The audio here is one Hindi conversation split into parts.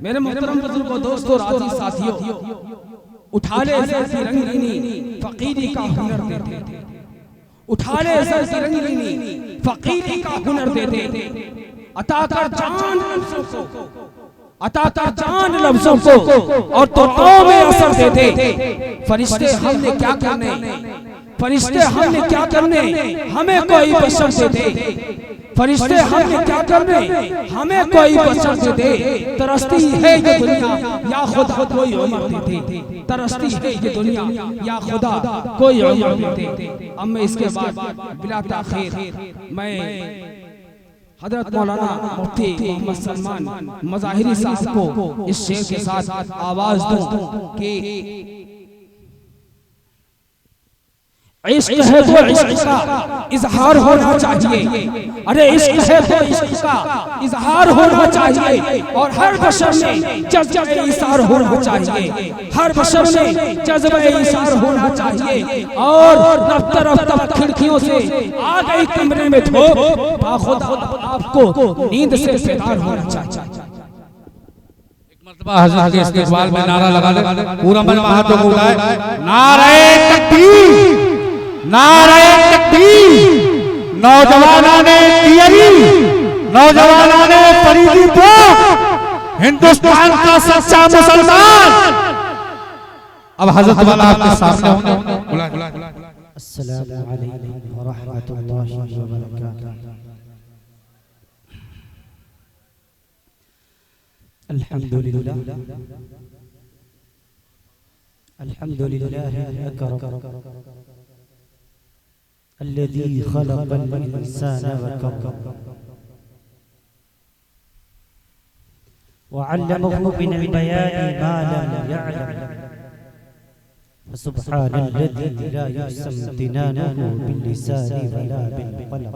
मेरे मोहतरम बुजुर्गों, दोस्तों, राजी साथियों, उठा ले सर की रंगीनी फकीरी का हुनर देते, उठा ले सर की रंगीनी फकीरी का हुनर देते, अता कर जान लफ्ज़ों को, अता कर जान लफ्ज़ों को और दुआओं में असर देते। फरिश्ते हमने क्या करने, फरिश्ते हमने क्या करने, हमें कोई बशर दे दे। फरिश्ते हमने क्या करने, हमें कोई बशर दे दे। तरसती है ये दुनिया या खुदा कोई उम्र दे दे, तरसती है ये दुनिया या खुदा कोई उम्र दे दे। अब मैं इसके बाद बिला ताखीर मैं हजरत मौलाना मुफ्ती मोहम्मद सलमान मज़ाहिरी साहब को इस शेर के साथ आवाज दूं कि इश्क है तो इश्क का इजहार होना चाहिए। अरे इश्क है तो इश्क का इजहार होना चाहिए और हर बशर में जज्बे इसार होना चाहिए, हर बशर में जज्बे इसार होना चाहिए। और रफ्ता रफ्ता खिड़कियों से आ गई कमरे में धूप, बाखुदा आपको नींद से बेदार होना चाहिए। हज़रत के इस्तेक़बाल में नारा लगा ले, पूरा मजमा हाथों को उठाए, नारे तकबीर, नारे तकबीर। नौजवानों ने तियरी, नौजवानों ने फरीदी को, हिंदुस्तान का सच्चा मुसलमान। अब हज़रत वाला आपके सामने होंगे। अस्सलामु अलैकुम व रहमतुल्लाहि व बरकातुहू। अल्हम्दुलिल्लाह, अल्हम्दुलिल्लाह अकरम अल्लज़ी खलक़ल इंसान वकरम व अल्लमहु मिनल बयानि मा लम यअलम। फसुब्हानल्लज़ी ला युहसम इम्तिनानुहु बिल्लिसानि वला बिलक़लम।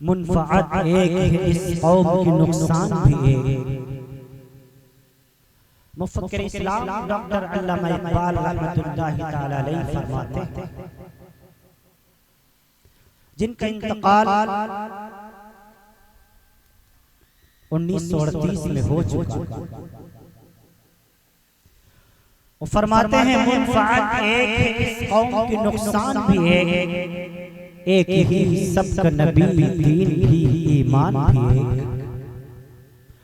मुनफ़अत एक है, इस कौम की नुकसान भी एक। मुफक्किर इस्लाम डॉक्टर अल्लामा इकबाल रहमतुल्लाहि ताला अलैहि फरमाते हैं, जिनका इंतकाल 1938 में हो चुका, वो फरमाते हैं मुनफ़अत एक है, इस कौम की नुकसान भी एक ही सबका नबी दीन भी ईमान भी एक,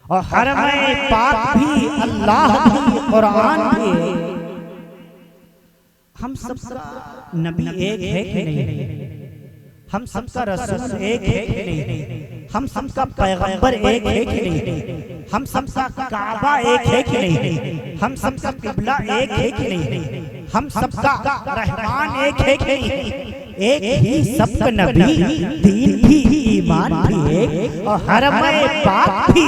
और हरम-ए पाक भी अल्लाह भी कुरान भी एक। हम सबका नबी एक है कि नहीं? हम सबका रसूल एक है कि नहीं? हम सबका पैगंबर एक है कि नहीं? हम सबका काबा एक है कि नहीं? हम सबका किबला एक है कि नहीं? हम सबका रहमान एक है कि नहीं? एक ही सबका नबी दीन भी ईमान भी एक, और हरम-ए पाक भी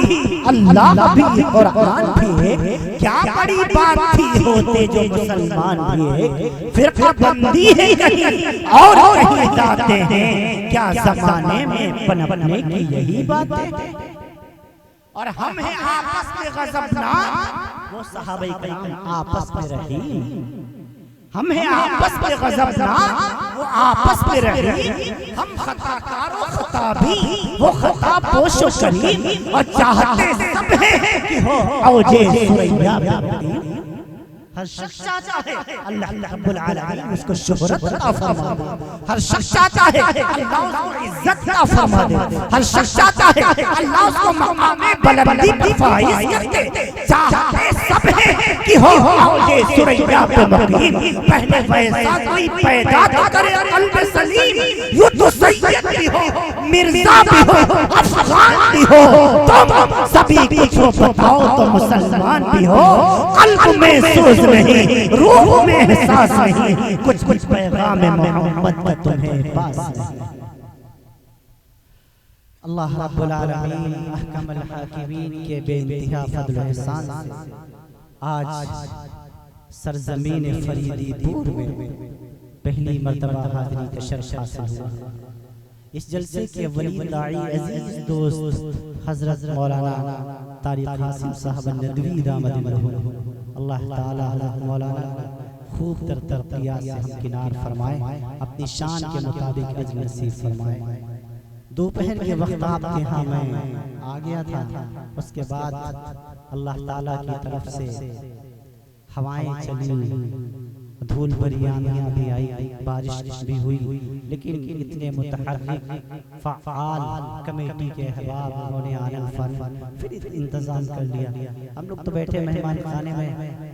अल्लाह भी कुरान भी एक। क्या बड़ी बात थी होते जो मुसलमान भी एक, फिरका बंदी है कहीं और कहीं जाते हैं, क्या जमाने में पनपने की यही बात है। और हम हैं आपस में गज़बनाक, वो सहाबाए किराम आपस में रहीम। हम हैं आपस में गज़बनाक, वो आपस में रहीम। हम खताकारों खताबी, वो खता पोशो करीम, और चाहते सब हैं कि हो औजे सुरैया में। हर शख्स चाहता है अल्लाह रब्बुल आलमीन उसको शोहरत अता फरमा दे, हर शख्स चाहता है अल्लाह उसको इज्जत अता फरमा दे, हर शख्स चाहता है अल्लाह उसको मकाम बुलंदी पर फाइज कर दे। चाहते सब है कि हो औजे सुरैया पे मकीम। पहले वैसा कोई पैदा तो करे कल्ब सलीम, यूं तो सैयद भी हो, मिर्जा भी हो, अफगान भी हो, तुम सभी कुछ हो बताओ तो मुसलमान भी हो। कल्ब में सोच नहीं, रूह में एहसास नहीं, कुछ कुछ पैगाम मोहम्मद का तुम्हें पास नहीं। अल्लाह रब्बुल आलमीन अहकमुल हाकिमीन के बेइंतहा फज़ल व एहसान से आज सरजमीन फरीदीपुर में पहली मर्तबा हाज़िरी का शर्फ हासिल हुआ। इस जलसे के वली दाई अजीज दोस्त हजरत मौलाना तारिक कासिम साहब नदवी दामद मरहूम, अल्लाह ताला हज़रत मौलाना खूब तरक्कियात से हमकिनार फरमाए, अपनी शान के मुताबिक अजर नसीब फरमाए। दोपहर के वक्त आपके यहाँ मैं आ गया था, उसके बाद अल्लाह ताला की तरफ से हवाएं चली, धूल भरी आंधियां भी आई, बारिश भी हुई, लेकिन इतने मुतहर्रिक फ़आल कमेटी के अहबाब उन्होंने आना फन फिर इंतज़ाम कर लिया। हम लोग तो बैठे मेहमान खाने में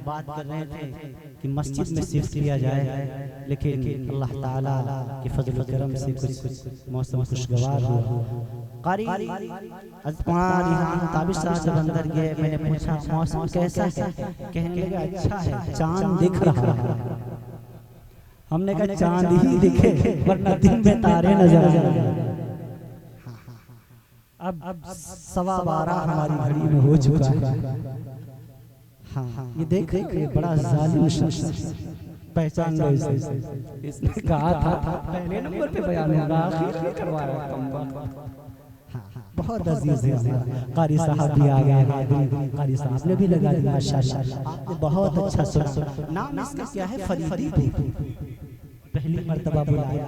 बात कर रहे थे कि मस्जिद में शिफ्ट किया जाए, लेकिन अल्लाह ताला के फजल करम से कुछ मौसम खुशगवार हुआ। कारी अज़मान यहाँ ताबिश साहब जब अंदर गए, मैंने पूछा मौसम कैसा है? कहने लगा अच्छा है, चांद दिख रहा है। हमने कहा चांद ही दिखे वरना दिन में तारे नजर आए। अब 12:15 हमारी घड़ी में हो चुका है। हाँ, ये देख ये बड़ा जालिम शख्स, पहचान लो इसे। इसने कहा था पहले नंबर पे बयान होगा, आखिर में करवा रहा है कम। बहुत अजीज है हमारा कारी साहब भी आ गए, कारी साहब ने भी लगा दिया माशाल्लाह। आपने बहुत अच्छा सुना। नाम इसका क्या है? फरीदीपुर, पहली मर्तबा बुलाया।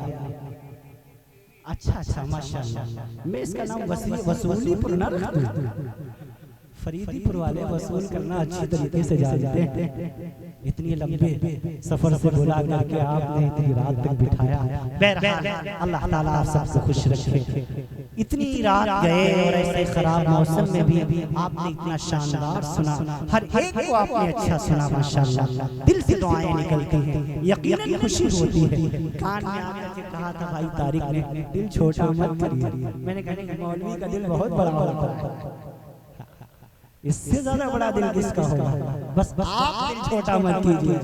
अच्छा माशाल्लाह। मैं इसका नाम वसूलीपुर ना रख दूं? फरीदीपुर वाले वसूल करना अच्छी तरीके से जानते हैं। इतनी लंबे सफर से बुला करके आपने इतनी रात तक बिठाया। बहरहाल अल्लाह ताला आप सबको खुश रखे। इतनी रात गए और ऐसे खराब मौसम में भी आपने इतना शानदार सुना, हर एक को आपने अच्छा सुना माशाल्लाह। दिल से दुआएं निकलती हैं, यकीनन खुशी होती है। कान में आकर के कहा था भाई तारिक ने, दिल छोटा मत करिए। मैंने कहा मौलवी का दिल बहुत बड़ा होता है, इससे ज्यादा बड़ा दिल किसका होगा? बस आप दिल छोटा मत कीजिए।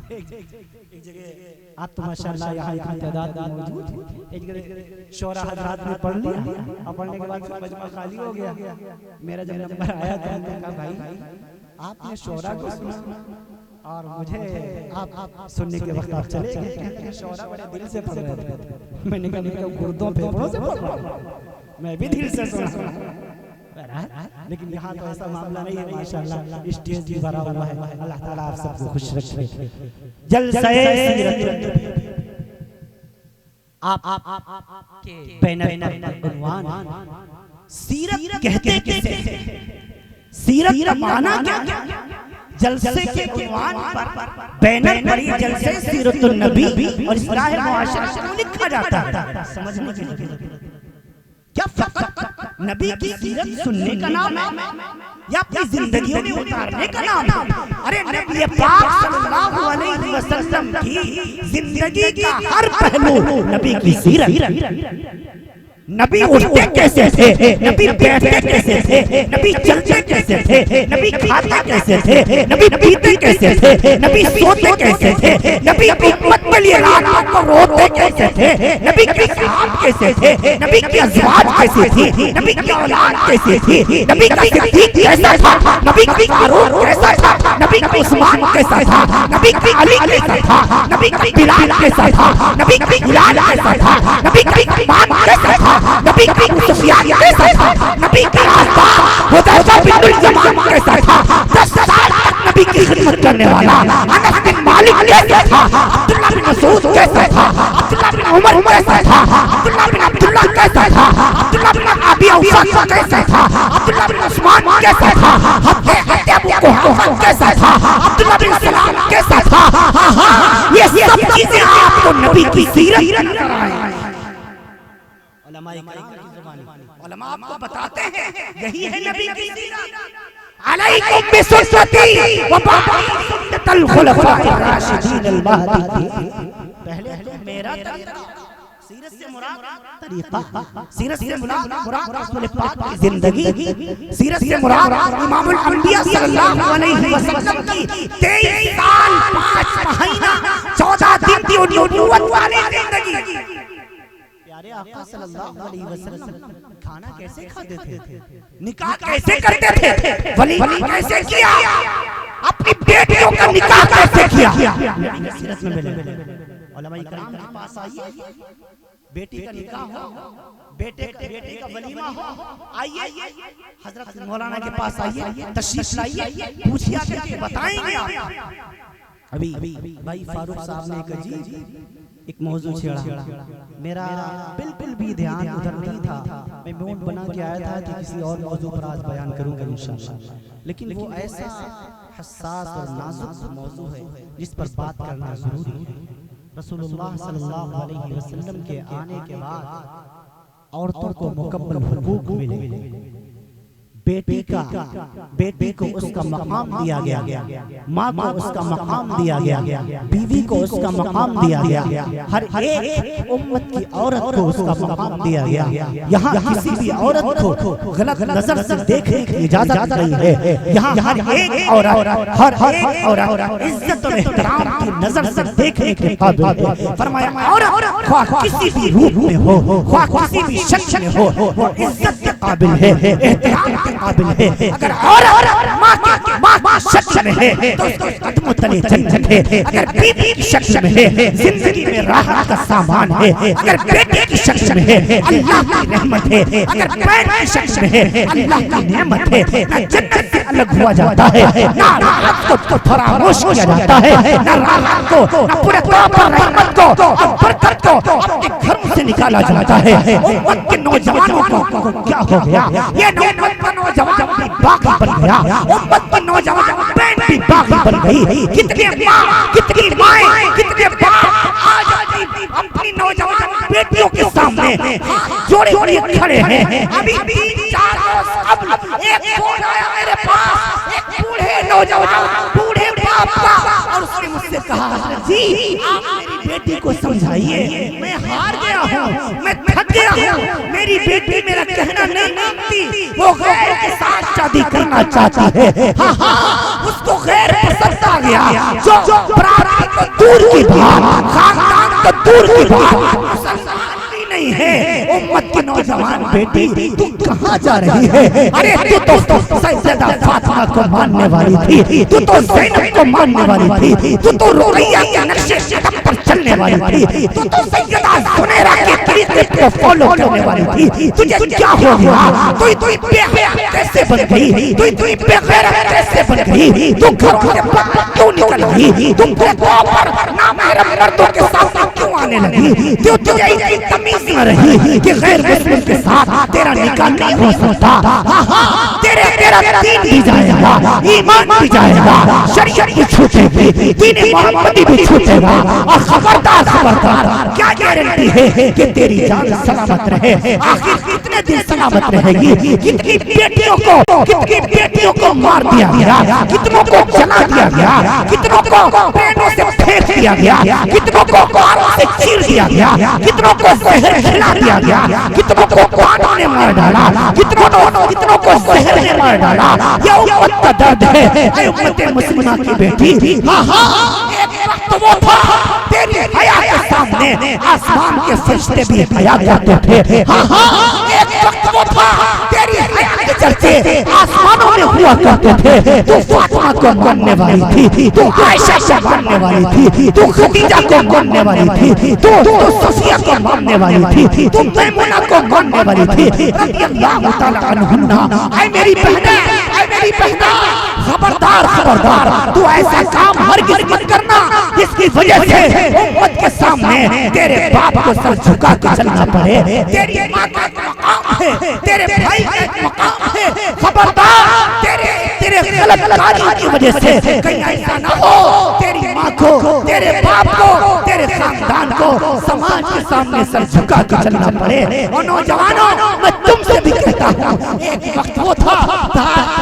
एक जगह आप तो माशाल्लाह यहाँ इतनी तादाद में मौजूद है, एक जगह शोरा हजरात ने पढ़ लिया और पढ़ने के बाद मजमा खाली हो गया। मेरा जब नंबर आया तो मैंने कहा भाई आपने शोरा को सुना और मुझे आप सुनने के वक्त आप चले गए। शोरा बड़े दिल से पढ़ रहे थे। मैंने कहा गुर्दों फेफड़ों से पढ़ रहा हूं, मैं भी दिल से सुना। लेकिन यहाँ तो ऐसा मामला नहीं है माशाअल्लाह, स्टेज भी भरा हुआ है। अल्लाह ताला आप सबको खुश रखे। जलसाए सीरत आप के बैनर पर उन्वान सीरत कहते किसे, सीरत का माना क्या? जलसे के उन्वान पर बैनर पर ये जलसे सीरतुन नबी और इस्लाह मुआशरा को लिखा जाता है। समझने के लिए क्या फकत नबी की सीरत सुनने का नाम है या अपनी जिंदगियों में उतारने का नाम है? अरे नबी पाक सल्लल्लाहु अलैहि वसल्लम की जिंदगी का हर पहलू नबी की सीरत। नबी उठते कैसे थे, नबी बैठते कैसे थे, नबी चलते कैसे थे, नबी खाते कैसे थे, नबी पीते कैसे थे, नबी सोते कैसे थे, नबी उम्मत के लिए रातों को रोते कैसे थे, नबी के साहब कैसे थे, नबी की अज़वाज कैसी थी, नबी की औलाद कैसी थी, नबी का सिद्दीक कैसा था, नबी का फारूक कैसा था, नबी का उस्मान कैसा था, नबी का अली कैसा था, नबी का बिलाल कैसा था, नबी का बिलाल कैसा था, नबी का इमाम कैसा था, नबी का सुफियान कैसा था, नबी का रास्ता हुदैफा बिन जमान कैसा था, 10 साल तक नबी की खिदमत करने वाला अनस बिन मालिक कैसा था, अब्दुल्लाह बिन मसूद कैसा था, अब्दुल्लाह बिन उमर कैसा था, अब्दुल्लाह बिन अब्दुल्लाह कैसा था, अब्दुल्लाह बिन अबी औफा कैसा था, अब्दुल्लाह बिन उस्मान कैसा था, हज़रत अबू कुहाफा कैसा था, अब्दुल्लाह बिन सलाम कैसा था। ये सब चीजें आपको नबी की सीरत कराएं। उलमा आपको बताते हैं यही है नबी की सीरत। अलैकुम बिसुन्नती व सुन्नतल खुलफाए राशिदीन अल महदी। पहले मेरा तरीका, सीरत से मुराद तरीका, सीरत से मुराद रसूल पाक की जिंदगी, सीरत से मुराद इमामुल अंबिया सल्लल्लाहु अलैहि वसल्लम की 23 साल 5 महीना 14 दिन की नबूवत वाली जिंदगी। प्यारे आका सल्लल्लाहु अलैहि वसल्लम खाना कैसे खाते थे, निकाह कैसे करते थे, वलीमा कैसे किया, अपनी बेटियों का निकाह कैसे किया, सीरत में मिले। उलमा इकराम के पास आइए, बेटी का निकाह हो, बेटे का वलीमा हो, आइए हजरत मौलाना के पास आइए, तशरीफ लाइए, पूछिए आके बताएंगे आप। अभी भाई फारूक साहब ने एक अजीब एक मौजू छेड़ा, मेरा बिल्कुल भी ध्यान उधर नहीं था, मैं मूड बना के आया था कि किसी और मौजू पर आज बयान करूंगा इंशाअल्लाह, लेकिन वो ऐसा हसास और नाजुक मौजू है जिस पर बात करना जरूरी है। रसूलुल्लाह सल्लल्लाहु अलैहि वसल्लम के आने के बाद औरतों को मुकम्मल हुकूक मिले, बेटी को उसका मकाम दिया गया, माँ को उसका मकाम दिया गया, बीवी को उसका मकाम दिया गया, हर एक उम्मत की औरत को उसका मकाम दिया गया। यहाँ किसी भी औरत को गलत नजर से देखने की इजाजत नहीं है। यहाँ हर एक औरत इज्जत और एहतराम की नजर से देखने के काबिल है। फरमाया औरत ख्वाह किसी भी रूप में हो, ख्वाह किसी भी शक्ल में हो, वो इज्जत के काबिल है, एहतराम के काबिल है। अगर औरत माँ की शक्ल में है तो उसके कदमों तले जन्नत है, अगर बीवी की शक्ल में है जिंदगी में राहत का सामान है, अगर बेटे की शक्ल में है अल्लाह की रहमत है, अगर बहन की शक्ल में है अल्लाह की नेमत है। न जन्नत से अलग हुआ जाता है, न राहत को फरामोश किया जाता है, न राहत को, न पूरे तौर पर रहमत को और बरकत को अपने घरों से निकाला जाता है। उम्मत के नौजवानों को क्या हो गया, ये उम्मत का नौजवान भी बागी बन गया, उम्मत की नौजवान बहन भी बागी बन गई। कितने माँ, कितनी माएं, कितने बाप आज अपनी नौजवान बेटियों के सामने जोड़े जोड़े खड़े हैं। अभी 3-4 रोज अब एक फोन आया मेरे पास, एक बूढ़े नौजवान, बूढ़े बाप का, और उसने मुझसे कहा जी आप मेरी बेटी को समझाइए, मैं हार गया हूँ, मैं थक गया हूँ, मेरी बेटी मेरा कहना नहीं मानती, वो गैर के साथ शादी करना चाहती है। हाँ हाँ, उसको गैर पसंद आ गया, जो बराबरी को दूर की बात, खानदान को दूर की बात, मुसलमान भी नहीं है। उम्मत की नौजवान बेटी तू कहाँ जा रही है? अरे तू तो सैयदा फातिमा को मानने वाली थी, तू तो ज़ैनब को मानने वाली थी, तू तो रुक़ैया के नक्शे कदम पर चलने वाली थी, तो सैयदा ज़ुनैरा के तरीके को फॉलो करने वाली थी, तुझे क्या हो गया? तू बेगैरत कैसे बन गई? तू बेगैरत कैसे बन गई? तू घरों से बाहर क्यों निकल गई? तुम पर नामहरम मर्दों के साथ क्यों आने लगी? क्यों तुझे इतनी तमीज न रही कि गैर मुस्लिम के साथ तेरा निकाह नहीं हो सकता? तेरा दीन भी जाएगा, ईमान भी जाएगा, शरीयत भी छूटेगी, दीन मोहम्मदी भी छूटेगा। और खबरदार क्या गारंटी है कि तेरी जान सलामत रहे? आखिर कितने दिन सलामत रहेगी? कितनी बेटियों को मार दिया गया, कितनों को जला दिया गया, कितनों को ट्रेनों से फेंक दिया गया, कितनों को कारों से चीर दिया गया, कितनों को जहर खिला दिया गया, कितनों को पानी ने मार डाला, कितनों को जहर ने मार डाला। ये उम्मत का दर्द है, ये उम्मत मुस्लिमा की बेटी। एक वक्त वो था तेरी हया के सामने आसमान के फरिश्ते भी हया करते थे। एक वक्त वो था तेरी हया के चर्चे आसमानों में हुआ करते थे। तू फातिमा को मानने वाली थी, तू आयशा को मानने वाली थी, तू खदीजा को मानने वाली थी, तू सफिया को मानने वाली थी, तू मैमुना को मानने वाली थी रज़ी अल्लाह तआला अन्हुन्ना। ऐ मेरी बहना, खबरदार तू ऐसा काम हरगिज़ मत करना जिसकी वजह से उम्मत के सामने तेरे बाप को सर झुका के चलना पड़े। तेरी माँ का मकाम है, तेरे भाई का मकाम है। खबरदार तेरे गलत कार्यों की वजह से कहीं ऐसा ना हो तेरी माँ को, तेरे बाप को, तेरे खानदान को समाज के सामने सर झुका के चलना पड़े। और नौजवानों, मैं तुमसे भी कहता हूँ, एक वक्त वो था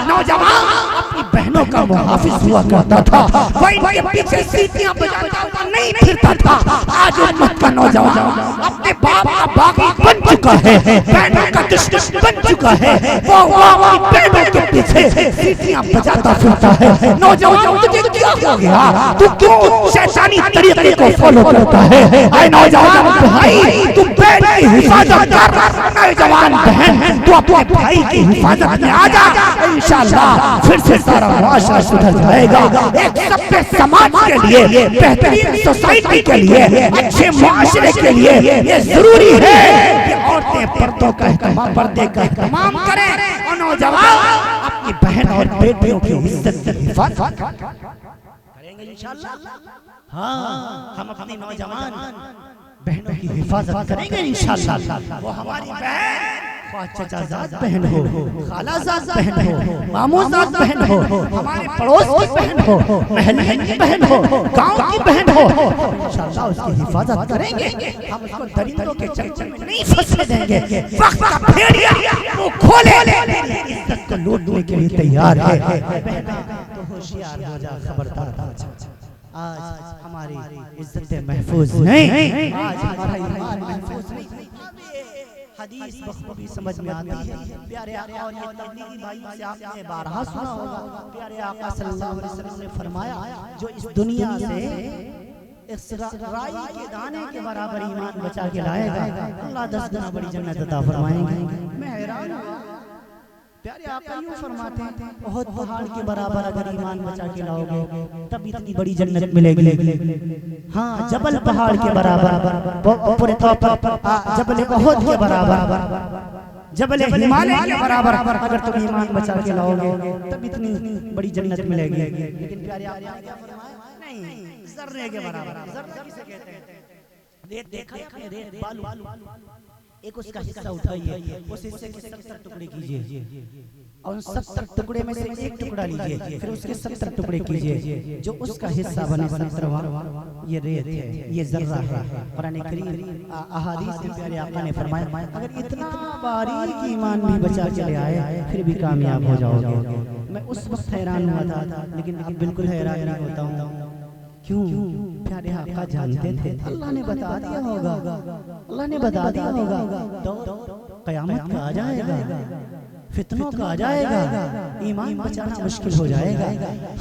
नौजवान अपनी बहनों का मुहाफिज हुआ करता था, वही इनके पीछे सीटियां बजाता हुआ नहीं फिरता था। आज उम्मत का नौजवान अपने बाप का बागी बन चुका है, बहनों का दुश्मन बन चुका है, वो अपनी बहनों के पीछे सीटियां बजाता फिरता है। नौजवान, तुझे क्या हो गया? तू क्यों शैतानी तरीके को फॉलो करता है? ऐ नौजवान भाई, तू बहन की हिफाजत कर। नौजवान बहन, तू अपने भाई की हिफाजत में आ जा, इंशाअल्लाह फिर से सारा माशरा सुधर जाएगा। एक सभ्य समाज के लिए, बेहतरीन सोसाइटी के लिए, अच्छे मुआशरे के लिए ये जरूरी है कि औरतें पर्दे का एहतमाम करें और नौजवान अपनी बहन और बेटियों की इज्जत की हिफाजत करेंगे इंशाअल्लाह। हाँ, हम अपनी नौजवान बहनों की हिफाजत करेंगे इंशाअल्लाह। वो हमारी बहन चचाजाद बहन हो, खालाजाद बहन हो, मामूजाद बहन हो, हमारे पड़ोस की बहन हो, महल्ले की बहन हो, गांव की बहन हो, इंशाअल्लाह उसकी हिफाजत करेंगे। हम उसको दरिंदों के चंचल में नहीं फंसने देंगे। वक्त का भेड़िया वो खोले इज्जत को लूटने के लिए तैयार है। तो होशियार हो जा, खबरदार हो जा। आज हमारी इज्जतें महफूज नहीं, आज हमारा ईमान महफूज नहीं। हदीस बखूबी समझ में आती है प्यारे आका, और ये तबलीगी भाइयों से आपने बारहा सुना होगा। प्यारे आका सल्लल्लाहु अलैहि वसल्लम ने फरमाया, जो इस दुनिया से इस राई के दाने के बराबर ईमान बचा के लाएगा, अल्लाह 10 गुना बड़ी जन्नत अता फरमाएंगे। मैं हैरान हूँ, प्यारे आका यूं फरमाते हैं, बहुत पहाड़ के बराबर अगर ईमान बचा के लाओगे तब इतनी बड़ी जन्नत मिलेगी। हाँ, जबल पहाड़ के बराबर, पूरे तौर पर जबल बहुत के बराबर, जबल हिमालय के बराबर अगर तुम ईमान बचा के लाओगे तब इतनी बड़ी जन्नत मिलेगी। लेकिन प्यारे आका ने क्या फरमाया? नहीं, जर्रे के बराबर। जर्रा किसे कहते हैं? रेत देखा है, रेत बालू। एक उसका हिस्सा उठाइए, उस हिस्से के 70 टुकड़े कीजिए और उन 70 टुकड़े में से एक टुकड़ा लीजिए, फिर उसके 70 टुकड़े कीजिए, जो उसका हिस्सा बने 70वां, ये रेत है, ये जर्रा है। कुरान करीम अहादीस में प्यारे आका ने फरमाया, अगर इतना बारीक ईमान भी बचा के ले आए फिर भी कामयाब हो जाओगे। मैं उस वक्त हैरान हुआ था, लेकिन अब बिल्कुल हैरान नहीं होता हूँ। क्यों? प्यारे आका जानते थे, अल्लाह ने बता दिया होगा, अल्लाह ने बता दिया होगा दौर कयामत का आ जाएगा, फितनों का आ जाएगा, ईमान बचाना मुश्किल हो जाएगा।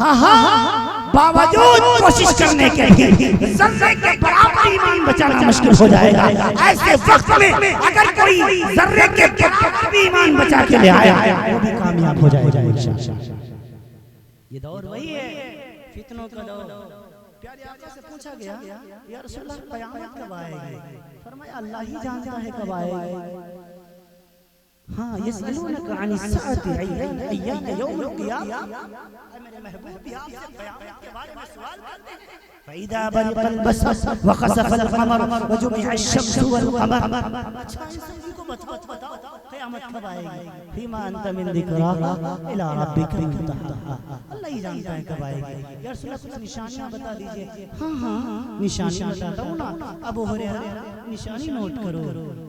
हाँ हाँ, बावजूद कोशिश करने के लिए जर्रे के बराबर ईमान बचाना मुश्किल हो जाएगा। ऐसे वक्त में अगर कोई जर्रे के बराबर भी ईमान बचा के ले आया वो भी कामयाब हो जाएगा इंशाअल्लाह। ये दौर वही है, फितनों का दौर। प्यारे आका से पूछा गया या रसूलल्लाह क़यामत कब आएगी? फरमाया अल्लाह ही जानता है कब आएगी। हाँ यसअलूनका अनिस्साअति अय्याना यौमुल क़ियामा, मेरे महबूब भी आपसे क़यामत के बारे में सवाल करते हैं। फ़इज़ा बरिक़ल बसर व ख़सफ़ल क़मर व जुमिअ अश-शम्सु वल क़मर। अच्छा इन सभी को बताओ क़यामत कब आएगी? फ़ीमा अंत मिन ज़िक्राहा इला रब्बिका मुंतहा, अल्लाह ही जानता है कब आएगी। या रसूलल्लाह कुछ निशानियां बता दीजिए। हाँ निशानियां बताता हूं ना। अबू हुरैरा निशानी नोट करो।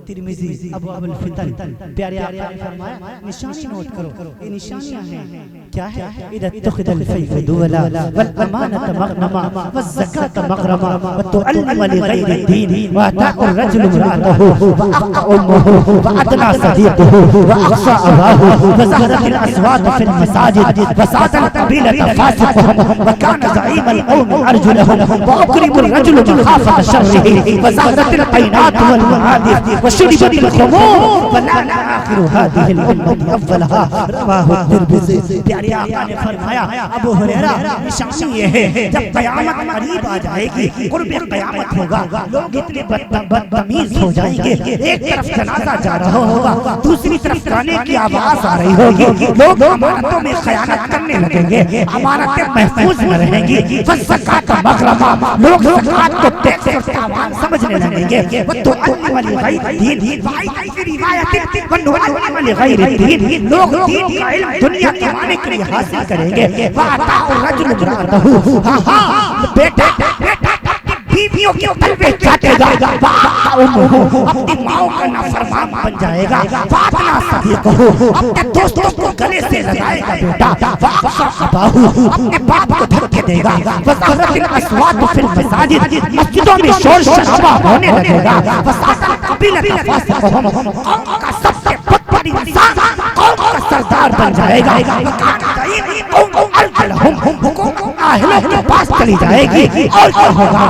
तिरमिज़ी अबू अबुल फितन प्यारे आका ने फरमाया निशानी नोट करो। ये निशानियां हैं क्या है? इदा तुखिदल फैफ़ दुवला वल अमानत मग़नमा व ज़कात मग़रमा व तुअल्लिम लिग़ैरि दीन व अताअ रजुल इम्राअतहु व अक़ा उम्मुहु व अदना सदीक़ुहु व अक़सा अबाहु व ज़हरतिल अस्वात फ़िल मसाजिद व सादल क़बीलत फ़ासिक़ुहुम व काना ज़ईमल क़ौमि अर्जुलहुम व उक़रिबुर रजुल मख़ाफ़त शर्रिही व ज़हरतिल क़ैनात वल महादिस व शुरिबतिल ख़ुमूर व लाना आखिरु हादिहिल उम्मति अव्वलहा रवाहु तिरमिज़ी। प्यारे आका ने फरमाया अबू हुरैरा निशानी ये है जब क़यामत करीब आ जाएगी, क़ुर्ब क़यामत होगा, लोग इतने बदतमीज हो जाएंगे। एक तरफ जनाजा जा रहा होगा, दूसरी तरफ गाने की आवाज आ रही होगी, लोग अमानतों में खयानत करने लगेंगे, अमानतें महफूज न रहेंगी। ज़कात मग़रमा, लोग ज़कात को टैक्स और तावान समझने लगेंगे। व तुअल्लिम लिग़ैरि दीन, लोग दीन का इल्म दुनिया कमाने के लिए हासिल करेंगे। व अताअ रजुल इम्राअतहु, बेटा बीवियों के तलवे काटेगा, अपनी माओ का नाफरमान बन जाएगा, अपने दोस्तों को गले से लगाएगा बेटा, अपने बाप को धक्के देगा, मस्जिदों में शोर शराबा होने लगेगा, का सबसे बदतर इंसान कौम का सरदार बन जाएगा, आहलों के पास चली जाएगी। और क्या होगा?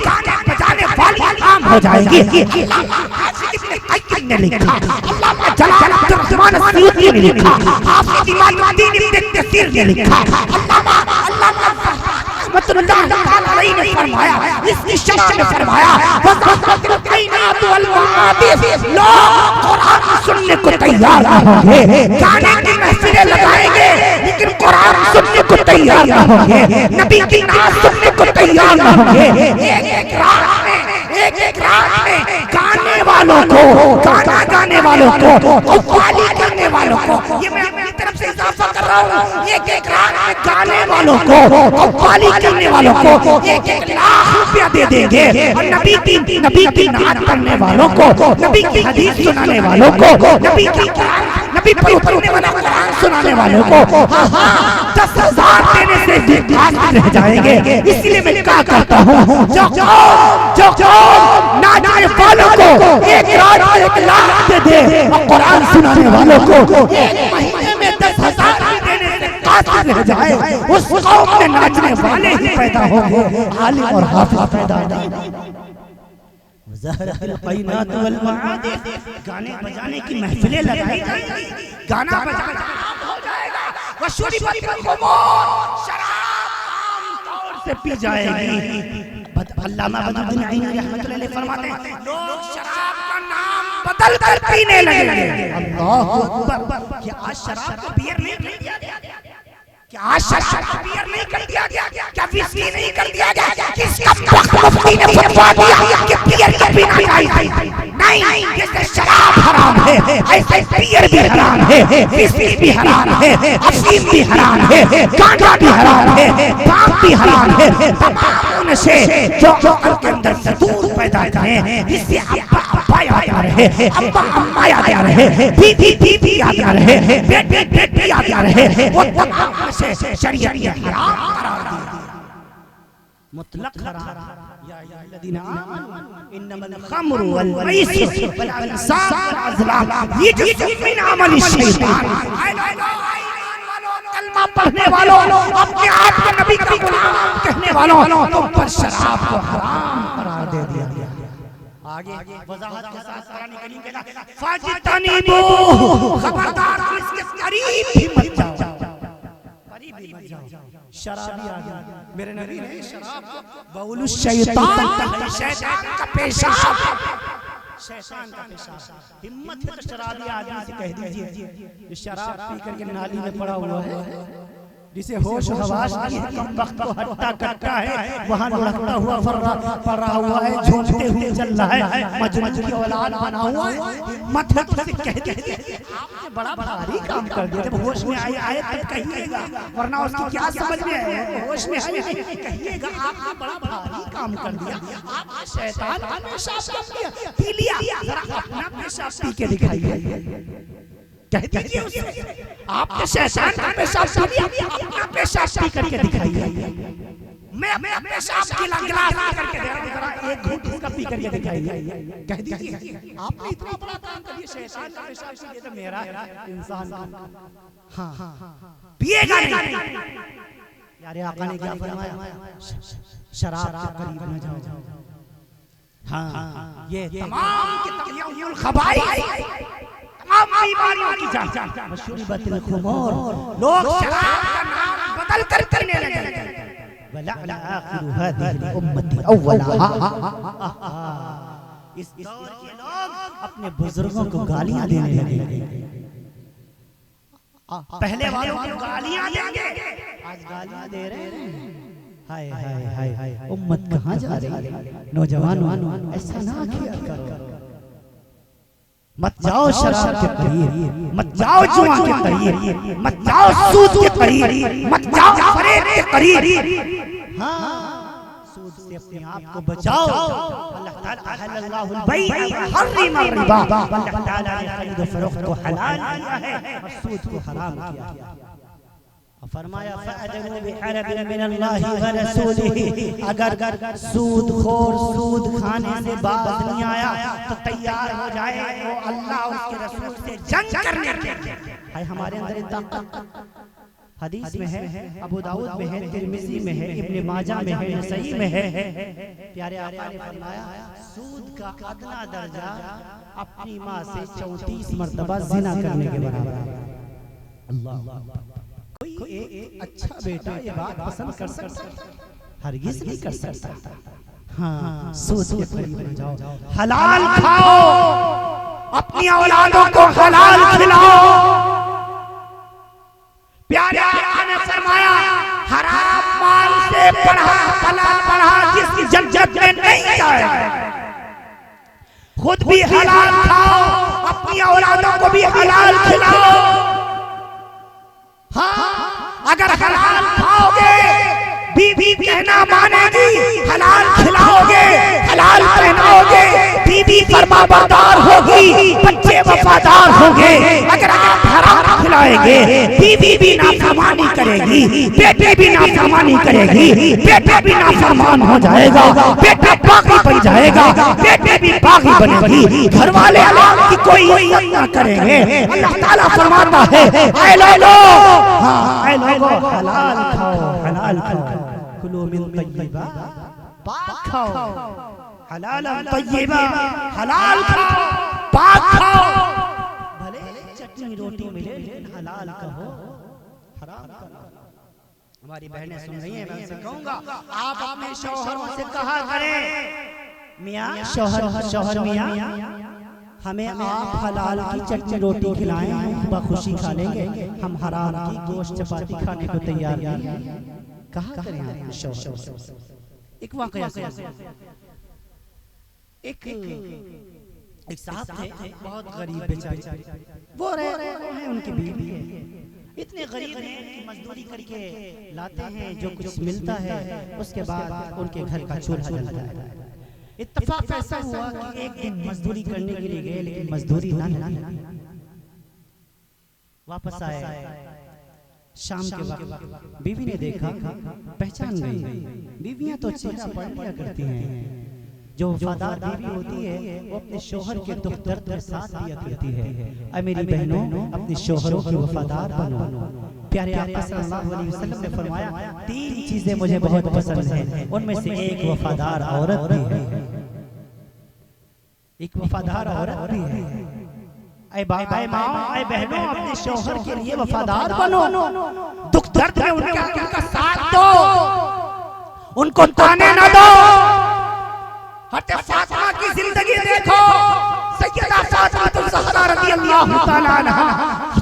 गाने बजाने वाली आम हो जाएगी। ने लिखा, जलालुद्दीन अस्सयूती ने लिखा, हाफिज़ इमामुद्दीन इब्न कसीर ने लिखा, ने फरमाया, इस निशान ने फरमाया कुरान सुनने को तैयार न होंगे, गाने की महफिलें लगाएंगे लेकिन कुरान सुनने को तैयार न होंगे, नबी की नात सुनने को तैयार न होंगे। एक रात में गाने वालों को, गाना गाने वालों को, कव्वाली करने वालों को, ये मैं अपनी तरफ से इजाफा कर रहा हूँ, एक रात में गाने वालों को, कव्वाली करने वालों को 1-1 लाख रुपया दे देंगे। और नबी की नात करने वालों को, नबी की हदीस सुनाने वालों को, नबी पर उतरने वाला कुरान सुनाने वालों को 10,000 देने से रह जाएंगे। इसलिए मैं क्या करता हूँ, जो नाचने वालों को 1 रात 1 लाख दे और कुरान सुनाने वालों को 1 महीने में 10,000 देने से कासिर रह जाए, उस कौम में नाचने वाले ही पैदा होंगे, आलिम और हाफिज पैदा नहीं। गाने बजाने की महफिलें लगाई जाएंगी, गाना बजाना हो जाएगा, शराब आम तौर से पी जाएगी। अल्लामा बदरुद्दीन आईनी रहमतुल्लाह अलैह फरमाते हैं, लोग शराब का नाम बदल कर पीने लगेंगे। अल्लाह अकबर। क्या आज शराब को बियर नहीं कर दिया गया? क्या आज शराब को बियर नहीं कर दिया गया? क्या विस्की नहीं कर दिया गया? किसका मुफ्ती ने फतवा दिया कि बियर के बिना नहीं, जैसे शराब हराम है ऐसे बियर भी हराम है, विस्की भी हराम है, अफीम भी हराम है, गांजा भी हराम है, भांग भी हराम है। तमाम नशे जो के अंदर दूर पैदा करें, जिससे अब्बा याद आ रहे, अम्मा याद आ रहे, बीबी याद आ रहे, बेटी याद आ रहे, वो तमाम नशे शरीयत ने हराम करार दिए, मुतलक हराम। या अय्युहल्लज़ीना आमनू इन्नमल खम्रु वल मैसिर वल अंसाब वल अज़लाम रिज्सुम मिन अमलि शैतान। कलमा पढ़ने वालों, अपने आप को नबी का गुलाम कहने वालों, तुम पर शराब को हराम करार दे दिया गया। आगे वजाहत के साथ कुरान करीम कहता है, फाजितनीबू, खबरदार इसके करीब भी मत जाओ, करीब भी मत जाओ। शराबी आदमी, मेरे नबी ने शराब बउलु शैतान, शैतान का पेशाब, शैतान का पेशाब। हिम्मत है तो शराबी आदमी से कह दीजिए जो शराब पी करके नाली में पड़ा हुआ है, जिसे होश हवास नहीं है, कम वक्त को हट्टा कट्टा है, वहाँ लुढ़कता हुआ पड़ा हुआ है, झूमते हुए चल रहा है, मजनू की औलाद बना हुआ है, हिम्मत है तो कह दीजिए आपने बड़ा भारी काम कर दिया। जब होश में आए तब कहिएगा, वरना उसकी क्या समझ में आए, होश में आए कहिएगा आपने बड़ा भारी काम कर दिया, आपने शैतान का पेशाब पी लिया, जरा अपना पेशाब पी के दिखाइए, कह दीजिए उसे आपने शैतान का पेशाब पी लिया, अपना पेशाब पी करके दिखाइए। मैं अपना पेशाब की गिलास करके दे रहा हूं, जरा एक घूंट इसका पी करके दिखाइए, कह दीजिए आपने इतना बड़ा काम कर दिया, शैतान का पेशाब पी लिया तो मेरा इंसान हाँ पिएगा नहीं। यार आका ने क्या फरमाया, शराब के करीब न जाओ। हाँ ये तमाम के तमाम खबाइस, तमाम बीमारियों की जान, मशरूबतुल खुमर, लोग शराब का नाम बदल कर करने लगे। वला आखिरु हादिहि उम्मती अव्वलहा, इस दौर के लोग अपने बुजुर्गों को गालियां देने लगे, पहले वालों को गालियां देंगे, आज गालियां दे रहे हैं। हाय हाय हाय हाय, उम्मत कहां जा रही है? नौजवानों ऐसा ना किया करो, मत जाओ शराब के करीब, मत जाओ जुआ के करीब, मत जाओ सूद के करीब, मत जाओ फरेब के करीब। हाँ सूद से अपने आप को बचाओ। अल्लाह ताला अहल्लल्लाहुल बैअ व हर्रम रिबा, अल्लाह ताला ने खरीद फरोख्त को हलाल किया है और सूद को हराम किया है। फरमाया फअदनु बिहरबिन मिनल्लाहि व रसूलिही, अगर सूदखोर सूद खाने से बाज नहीं आया तो तैयार हो जाए वो अल्लाह और उसके रसूल से जंग करने के लिए। है हमारे अंदर ताकत, हदीस में है, अबू दाऊद में है, तिरमिजी में है, इब्न माजा में है, नसई में है। प्यारे आका ने फरमाया सूद का अदना दर्जा अपनी माँ से 34 मर्तबा जिना करने के बराबर है। अल्लाह, कोई एक अच्छा बेटा ये बात पसंद कर सकता है? हरगिज़ नहीं कर सकता। हाँ सूद के करीब न जाओ, हलाल खाओ, अपनी औलादों को हलाल खिलाओ। प्यारे आका ने फरमाया हराम माल से पढ़ा जिसकी जन्नत में नहीं जाएगा। खुद भी हलाल खाओ, अपनी औलादों को भी हलाल खिलाओ। हाँ अगर हलाल खाओगे बीवी कहना मानेगी, हलाल खिलाओगे, हलाल पहनाओगे, बीवी फरमाबरदार होगी, बच्चे वफादार होंगे। अगर आप हराम खिलाएंगे बीवी भी नाफरमानी करेगी, बेटे भी नाफरमानी करेगी, बेटा भी नाफरमान हो जाएगा, बेटा बागी बन जाएगा, बेटे भी बागी बनेगी, घर वाले अल्लाह की कोई इज्जत ना करेंगे। अल्लाह ताला फरमाता है ऐ लोगो, हाँ ऐ लोगो हलाल खाओ, हलाल खाओ, कुलू मिन तय्यबा, पाक खाओ, हलाल तय्यबा, हलाल खाओ, पाक खाओ। भले चटनी रोटी मिले लेकिन हलाल कहो, हराम कहो। हमारी बहनें सुन रही हैं, मैं उनसे कहूंगा आप अपने शौहरों से कहा करें, मियां शौहर मियां हमें आप हलाल की चटनी रोटी खिलाएं, हम बखुशी खा लेंगे, हम हराम की गोश्त चपाती खाने को तैयार नहीं। कहा करें आप शौहर। एक वाकया एक साहब थे, बहुत गरीब बेचारे, वो रहे हैं, उनकी बीवी है, इतने गरीब हैं कि मजदूरी करके लाते हैं, जो कुछ मिलता है उसके बाद उनके घर का चूल्हा जलता है। इत्तेफाक ऐसा हुआ कि एक दिन मजदूरी करने के लिए गए, लेकिन मजदूरी ना मिली, वापस आए। शाम के वक्त बीवी ने देखा, पहचान गई। बीवियां तो चेहरा पढ़ लिया करती हैं, जो वफादार बीवी होती है वो अपने शौहर के दुख दर्द के साथ दिया करती है। ऐ मेरी बहनों, अपने शौहरों की वफादार बनो। प्यारे आका सल्लल्लाहु अलैहि वसल्लम ने फरमाया 3 चीजें मुझे बहुत पसंद हैं, उनमें से एक वफादार औरत भी है, एक वफादार औरत भी है। ऐ बाबा, ऐ माँ, ऐ बहनों, अपने शौहर के लिए वफादार बनो। दुख दर्द में उनका साथ दो, उनको ताने न दो। हज़रत फातिमा की जिंदगी देखो, सैयदा फातिमा ज़हरा रज़ियल्लाहु ताला अन्हा,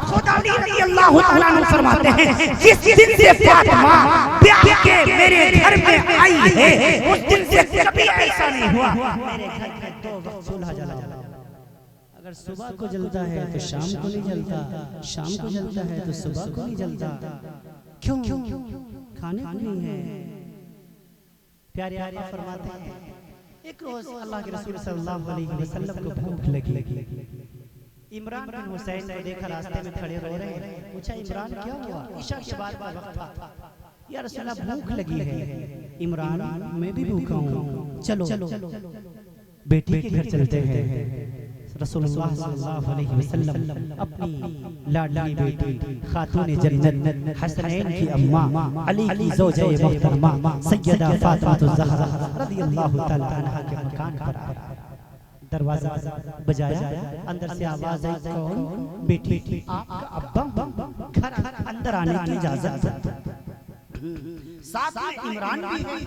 खुदा रज़ियल्लाहु ताला अन्हु फरमाते हैं जिस दिन से फातिमा ब्याह के मेरे घर में आई है उस दिन से कभी ऐसा नहीं हुआ मेरे घर में 2 वक्त चूल्हा जला। अगर सुबह को जलता है तो शाम को नहीं जलता, शाम को जलता है तो सुबह को नहीं जलता। क्यों? खाने को नहीं है। प्यारे आका फरमाते हैं एक रोज अल्लाह के रसूल सल्लल्लाहु अलैहि वसल्लम को भूख लगी। इमरान बिन हुसैन ने देखा रास्ते में खड़े रो रहे हैं, पूछा इमरान क्या हुआ? ईशा के बाद का वक्त था। या रसूल अल्लाह भूख लगी है। इमरान मैं भी भूखा हूँ, चलो बेटी के घर चलते हैं। रसूलुल्लाह सल्लल्लाहु अलैहि वसल्लम अपनी लाडली बेटी खातून जन्नत हसनैन की अम्मा अली की ज़ौजे मोहतरमा सैयदा फातिमा ज़हरा रज़ियल्लाहु ताला अन्हा के मकान पर आया। दरवाजा बजाया, अंदर से आवाज आई, कौन? बेटी, आपका अब्बा, घर अंदर आने की इजाजत। साथ में इमरान भी है।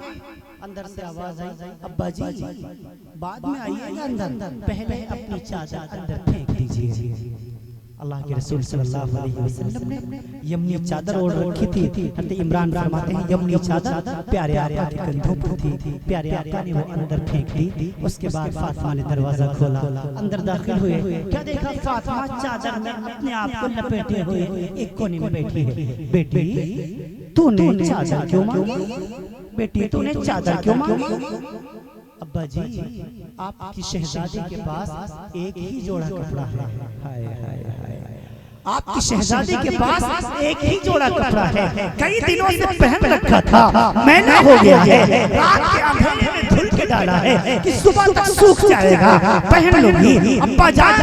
अंदर से आवाज आई, अब्बा जी बाद में आइएगा अंदर, पहले अपनी चादर अंदर फेंक दीजिए। अल्लाह के रसूल सल्लल्लाहु अलैहि वसल्लम ने यमनी चादर ओढ़ रखी थी। हज़रत इमरान फरमाते हैं यमनी चादर प्यारे आका के कंधों पर थी। प्यारे आका ने वो अंदर फेंक दी। उसके बाद फातिमा ने दरवाजा खोला, अंदर दाखिल हुए। क्या देखा? फातिमा चादर में अपने आप को लपेटे हुए एक कोने में बैठी है। बेटी तूने चादर क्यों मांगी? बेटी तूने चादर क्यों मांगी? अब्बा जी आपकी शहजादी के पास एक ही जोड़ा कपड़ा है। हाय हाय हाय, आपकी शहजादी के पास एक ही जोड़ा कपड़ा है, कई दिनों से पहन रखा था, मैला हो गया है, रात के अंधेरे में धुल के डाला है कि सुबह तक सूख जाएगा, पहन लूंगी। अब्बा जान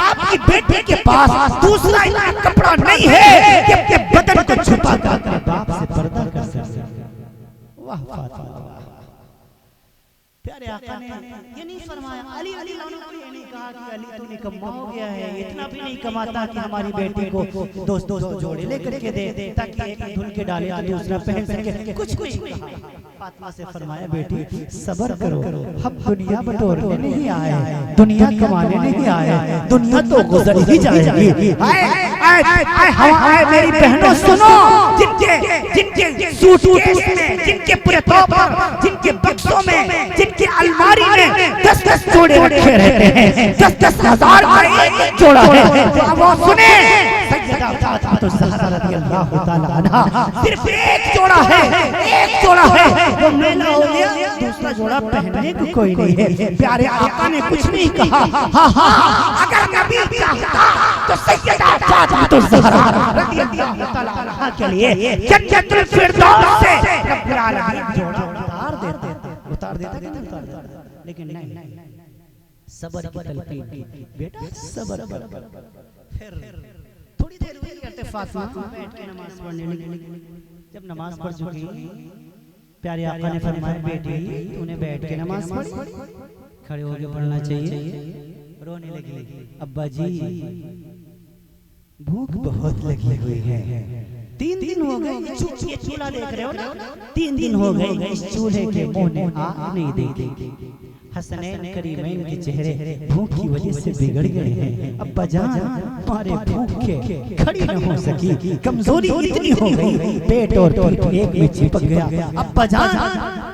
आपकी बेटी के पास दूसरा इतना कपड़ा नहीं है कि अपने बदन को छुपा कर बाप से पर्दा कर सके। वाह फातिमा, प्यारे आका ने ये नहीं फरमाया, अली अली ने ये नहीं कहा कि अली तो निकम्मा हो गया है, इतना भी नहीं कमाता कि हमारी बेटी को दोस्त जोड़े लेकर के दे ताकि एक धुल के डाले तो दूसरा पहन सके। कुछ नहीं। फातिमा से फरमाया बेटी सब्र करो, हम दुनिया बटोरने नहीं आए, दुनिया कमाने नहीं आए, दुनिया तो गुजर ही जाएगी। आए मेरी बहनों सुनो, जिनके सूटकेस में, जिनके पुरतों पर, जिनके बक्सों में, जिनके अलमारी में 10-10 जोड़े रखे रहते हैं, 10-10 हज़ार का एक जोड़ा है, वो सुने सैयदा फातिमा ज़हरा रज़ियल्लाहु ताला अन्हा सिर्फ एक जोड़ा है, एक जोड़ा है, वो मैला हो गया, दूसरा जोड़ा पहनने को कोई नहीं है। प्यारे आका ने कुछ नहीं कहा। हाँ, अगर नबी चाहता तो सैयदा फातिमा ज़हरा रज़ियल्लाहु ताला अन्हा के लिए जन्नतुल फिरदौस से रब्बुल आलमीन जोड़ा उतार देता, लेकिन नहीं, सब्र की तलकीन, बेटा सब्र कर। फिर थोड़ी देर हुई करते फातिमा बैठ के नमाज पढ़ने लगी। जब नमाज पढ़ चुकी, प्यारे आका ने फरमाया बेटी तूने बैठ के नमाज पढ़, खड़े होकर पढ़ना चाहिए। रोने लगी, अब्बा जी भूख बहुत लगी हुई है, 3 दिन हो गए, ये चूल्हा देख रहे हो ना, 3 दिन हो गए इस चूल्हे के मुंह ने आग नहीं देखी। हसनैन करीमैन के चेहरे भूख की वजह से बिगड़ गए हैं। अब्बा जान मारे भूख के खड़ी न हो सकी, कमजोरी इतनी हो गई, पेट और पीठ एक में चिपक गया। अब्बा जान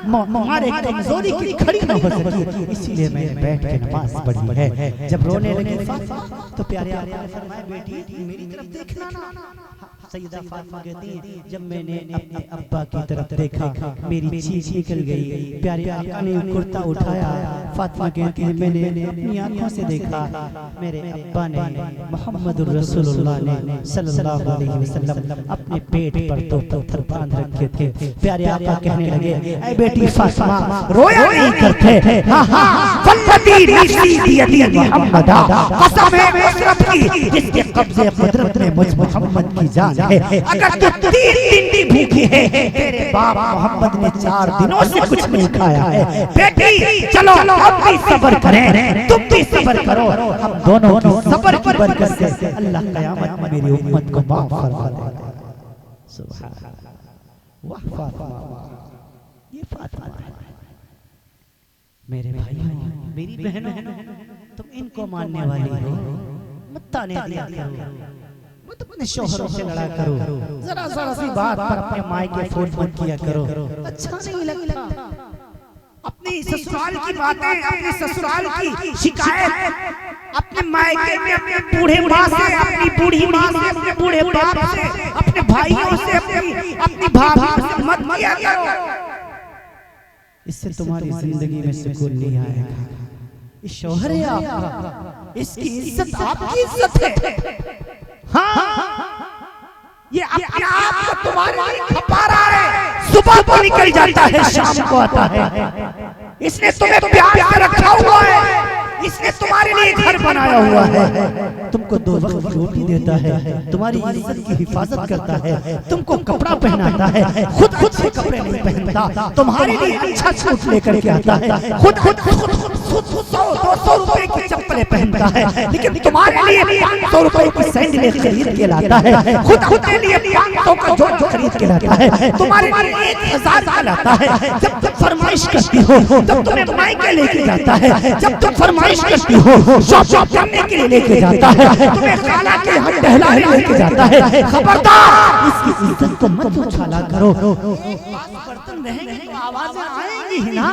मारे कमजोरी की खड़ी न हो सकी, इसीलिए मैंने बैठ के नमाज पढ़ी है। जब रोने लगी फातिमा तो प्यारे आका ने फरमाया बेटी मेरी तरफ देखना ना। सैयदा फातिमा कहती है जब मैंने अपने अब्बा की तरफ देखा मेरी चीख निकल गई। प्यारे आका ने कुर्ता उठाया। फातिमा कहती है मैंने अपनी आंखों से देखा मेरे अब्बा ने मोहम्मदुर रसूलुल्लाह ने सल्लल्लाहु अलैहि वसल्लम अपने पेट पर तो पत्थर बांध रखे थे। प्यारे आका कहने लगे ऐ बेटी फातिमा रोया नहीं करते। हां हां वल्लती नफ्सी बियदी मुहम्मदा, कसम है उस रब की जिसके कब्जे कुदरत में मुझ मोहम्मद की जान है। अगर तू 3 दिन भी भूखी है, तेरे बाप मोहम्मद ने 4 दिनों से कुछ नहीं खाया है। बेटी चलो हम भी सब्र करें, तुम भी सब्र करो, हम दोनों की सब्र की बरकत से अल्लाह क़यामत में मेरी उम्मत को माफ फरमा देगा। सुभान अल्लाह, वाह फातिमा, ये फातिमा है। मेरे भाइयों, मेरी बहनों, तुम इनको मानने वाली हो, मत ताने दिया करो, मत अपने शौहरों से लड़ा करो, जरा जरा सी बात पर अपने मायके फोन मत किया करो, अच्छा नहीं लगता। अपनी ससुराल की बातें, अपने ससुराल की शिकायत अपने मायके में अपने बूढ़े माँ से, अपनी बूढ़ी माँ से, अपने बूढ़े बाप से, अपने भाइयों से, अपनी भाभी से मत किया करो। इससे तुम्हारी जिंदगी में सुकून नहीं आएगा। ये शौहर है आपका, इसकी इज्जत आपकी इज्जत है। हाँ, ये अपने आप को तुम्हारे लिए खपा रहा है। सुबह को निकल जाता है, शाम को आता है। इसने तुम्हें प्यार से रखा हुआ है, इसने तुम्हारे लिए घर बनाया हुआ है, तुमको 2 वक्त रोटी देता है, तुम्हारी इज्जत की हिफाजत करता है, तुमको कपड़ा पहनाता है, खुद से कपड़े नहीं पहनता, तुम्हारे लिए अच्छा सूट लेकर के आता है, खुद 100-200 रुपए की चप्पलें पहनता है, लेकिन तुम्हारे लिए 500 रुपए की सैंडलें खरीद के लाता है, खुद अपने लिए 500 का जोड़ खरीद के लाता है, तुम्हारे लिए 1000 का लाता है। जब तुम फरमाइश करती हो, जब तुम्हें मायके लेके जाता है, जब तुम फरमाइश करती हो, शॉप करने के लिए लेके जाता है, तुम्हें खाना के यहाँ टहलाने लेके जाता है, खबरदार इसकी इज्जत को मत उछाला करो। बर्तन रहेंगे तो आवाजें आएंगी ही ना,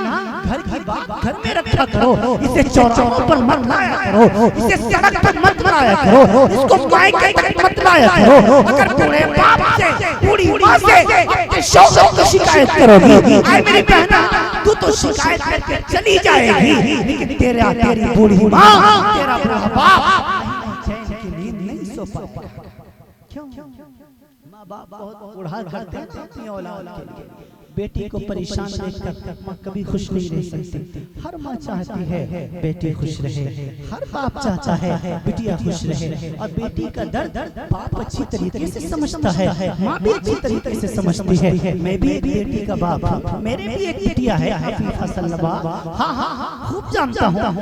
घर की बात घर में रखा करो, इसे चौराहों पर मत लाया करो, इसे सड़क पर मत लाया करो, इसको मायके तक मत लाया करो। अगर बूढ़े बाप से, बूढ़ी माँ से अपने शौहर की शिकायत करोगी, आई मेरी बहना, तू तो शिकायत करके चली जाएगी, लेकिन तेरी बूढ़ी माँ, तेरा बूढ़ा बाप चैन की नींद नहीं सो पाएगा। क्यों? माँ बाप बहुत बुढ़ा करते हैं अपनी औलाद के लिए। बेटी को परेशान देखकर माँ कभी खुश नहीं रह सकती। हर माँ चाहती है बेटी खुश रहे, हर बाप चाहता है बिटिया खुश रहे, और बेटी का दर्द बाप अच्छी तरीके से समझता है, माँ भी अच्छी तरीके से समझती है। मैं भी एक बेटी का बाप हूँ, मेरे भी एक बिटिया है हफीफा सल्लबा, हाँ खूब जानता हूँ,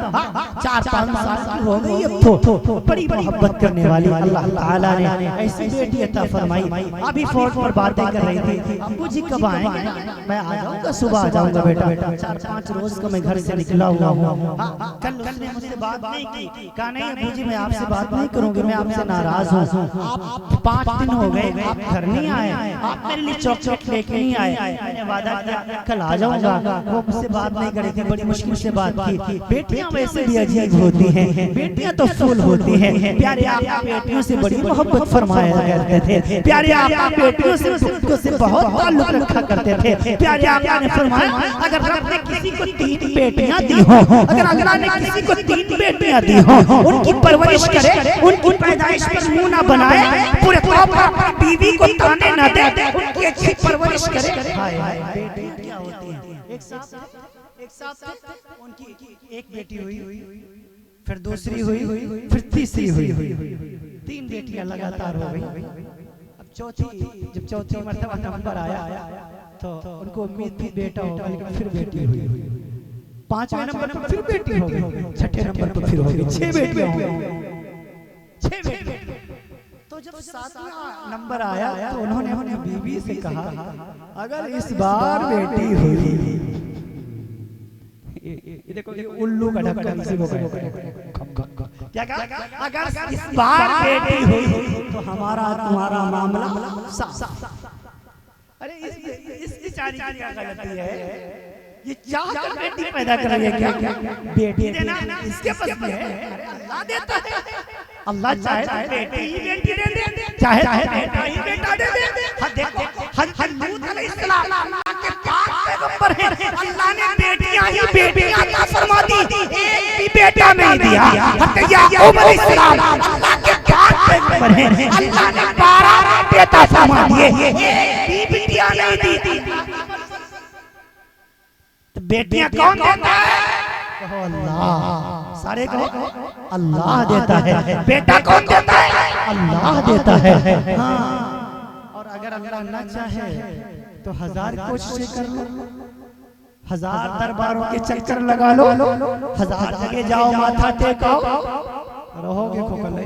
4-5 साल की हो गई अब तो, बड़ी मोहब्बत करने वाली अल्लाह ताला ने ऐसी बेटी अता फरमाई। अभी फोन पर बातें कर रही थी, अब्बू जी कब आएंगे? मैं आ जाऊंगा, सुबह आ जाऊंगा बेटा, 4-5 रोज का मैं घर से निकला हुआ हूँ। कल उसने मुझसे बात नहीं की, कहा नहीं अब्बू जी मैं आपसे बात नहीं करूंगी, मैं आपसे नाराज हूँ। आप 5 दिन हो गए आप घर नहीं आए, आप मेरे लिए चॉकलेट लेके नहीं आए, मैंने वादा किया कल आ जाऊंगा, वो मुझसे बात नहीं करी थी, बड़ी मुश्किल से बात की। बेटियां वैसे भी अजीब होती हैं, बेटियां तो फूल होती हैं। प्यारे आका बेटियों से बड़ी मोहब्बत फरमाया करते थे, प्यारे आका बेटियों से बहुत ताल्लुक रखा करते थे। प्यारे आका ने फरमाया अगर रब ने किसी को 3 बेटियां दी हो, अगर अल्लाह ने किसी को 3 बेटियां दी हो, उनकी परवरिश करे, उनकी पैदाइश पर मुंह ना बनाए, पूरे तौर पर बीवी को ताने ना दे, उनकी अच्छी परवरिश करे। हाय हाय बेटियां क्या होती हैं, एक साथ उनकी एक बेटी हुई, फिर दूसरी हुई, फिर तीसरी हुई, 3 बेटियां लगातार हो गई। अब जब चौथी मर्तबा नंबर आया तो उनको उम्मीद थी बेटा होगा, लेकिन फिर बेटी हुई। 5वें नंबर पर फिर बेटी हो गई, 6ठे नंबर पर फिर हो गई, 6 बेटियां हो गई, 6 बेटियां। तो जब 7वां नंबर आया तो उन्होंने अपनी बीवी से कहा अगर इस बार बेटी हुई, ये देखो ये उल्लू का ढक्कन इसी को क्या कहा, अगर इस बार बेटी हुई तो हमारा तुम्हारा मामला साफ। अरे इस बेचारी की क्या गलती है, ये चाह कर बेटी पैदा कर रही है क्या? बेटी देना इसके पास में है, अल्लाह देता है, अल्लाह चाहे तो बेटी ही बेटी दे दे, चाहे बेटा ही बेटा दे दे। देखो लूत अलैहिस्सलाम अल्लाह के पाक पैगंबर हैं, अल्लाह ने बेटियां ही बेटियां अता फरमा दी, एक भी बेटा नहीं दिया। याकूब अलैहिस्सलाम अल्लाह के पाक पैगंबर हैं, अल्लाह ने 12 बेटा फरमा दिए, एक भी बेटियां नहीं दी। तो बेटियां कौन देता है? कहो अल्लाह, सारे कहो अल्लाह देता है। बेटा कौन देता है? अल्लाह देता है। हाँ, और अगर अल्लाह ना चाहे तो 1000 कोशिशें कर लो, 1000 दरबारों के चक्कर लगा लो, 1000 जगह जाओ, माथा टेकाओ, रहोगे खोखले,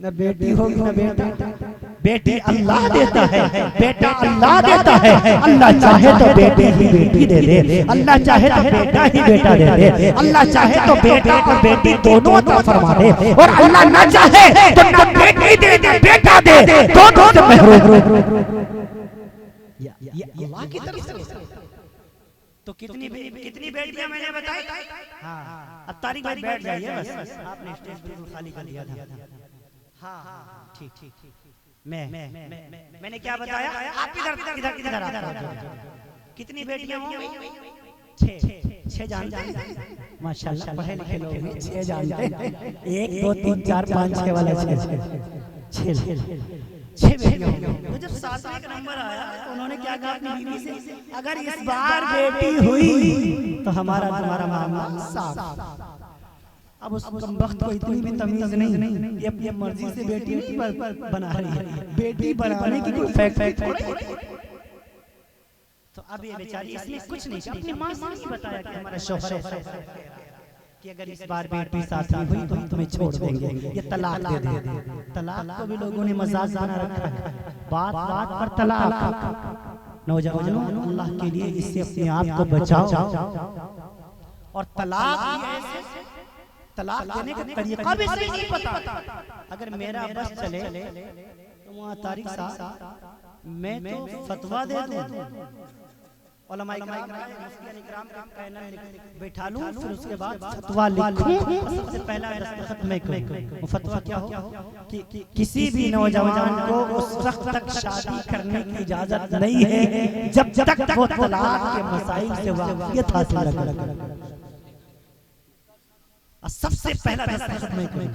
न बेटी होगी न बेटा। बेटी अल्लाह देता है, बेटा अल्लाह देता है। अल्लाह चाहे तो बेटी ही बेटी दे दे, अल्लाह चाहे तो बेटा ही बेटा दे दे, अल्लाह चाहे तो बेटा और बेटी दोनों अता फरमा दे, और अल्लाह ना चाहे तो ना बेटी दे दे बेटा दे दे, दोनों से महरूम। ये अल्लाह की तरफ से। तो कितनी बेटियां मैंने बताई? हाँ, अब तारीख भाई बैठ जाइए बस, आपने स्टेज बिल्कुल खाली कर दिया था। हाँ ठीक। मैंने क्या बताया? आप इधर आप कितनी बेटियां होंगी? 6 जानते हैं माशाल्लाह, पढ़े लिखे लोग हैं, 6 जानते हैं। 1 2 3 4 5 6 वाला 6 बेटियां होंगी। तो जब 7वां नंबर आया तो उन्होंने क्या कहा अपनी बीवी से, अगर इस बार बेटी हुई तो हमारा तुम्हारा मामला साफ। अब उस कमबख्त को इतनी भी तमीज नहीं, ये अपनी मर्जी से बेटी नहीं बना रही है, बेटी बनाने की कोई फैक्ट तो अब ये बेचारी इसलिए कुछ नहीं, अपनी माँ से नहीं बताया कि हमारा शौहर है कि अगर इस बार बेटी साथ हुई तो हम तुम्हें छोड़ देंगे, ये तलाक दे देंगे। तलाक को भी लोगों ने मजाक बना रखा है, बात बात पर तलाक। नौजवानों, अल्लाह के लिए इससे अपने आप को बचाओ। और तलाक देने का तरीका भी सही नहीं पता। अगर मेरा बस चले तो वहाँ तारिक साहब मैं तो फतवा दे दूं, उलमा इकराम का कहना बैठा लूं, फिर उसके बाद फतवा लिखूं, सबसे पहला दस्तखत मैं करूं। वो फतवा क्या हो कि किसी भी नौजवान को उस वक्त तक शादी करने की इजाजत नहीं है जब तक वो तलाक के मसाइल से वाकिफियत हासिल न करे। सबसे पहला दस्तखत मैं करूं।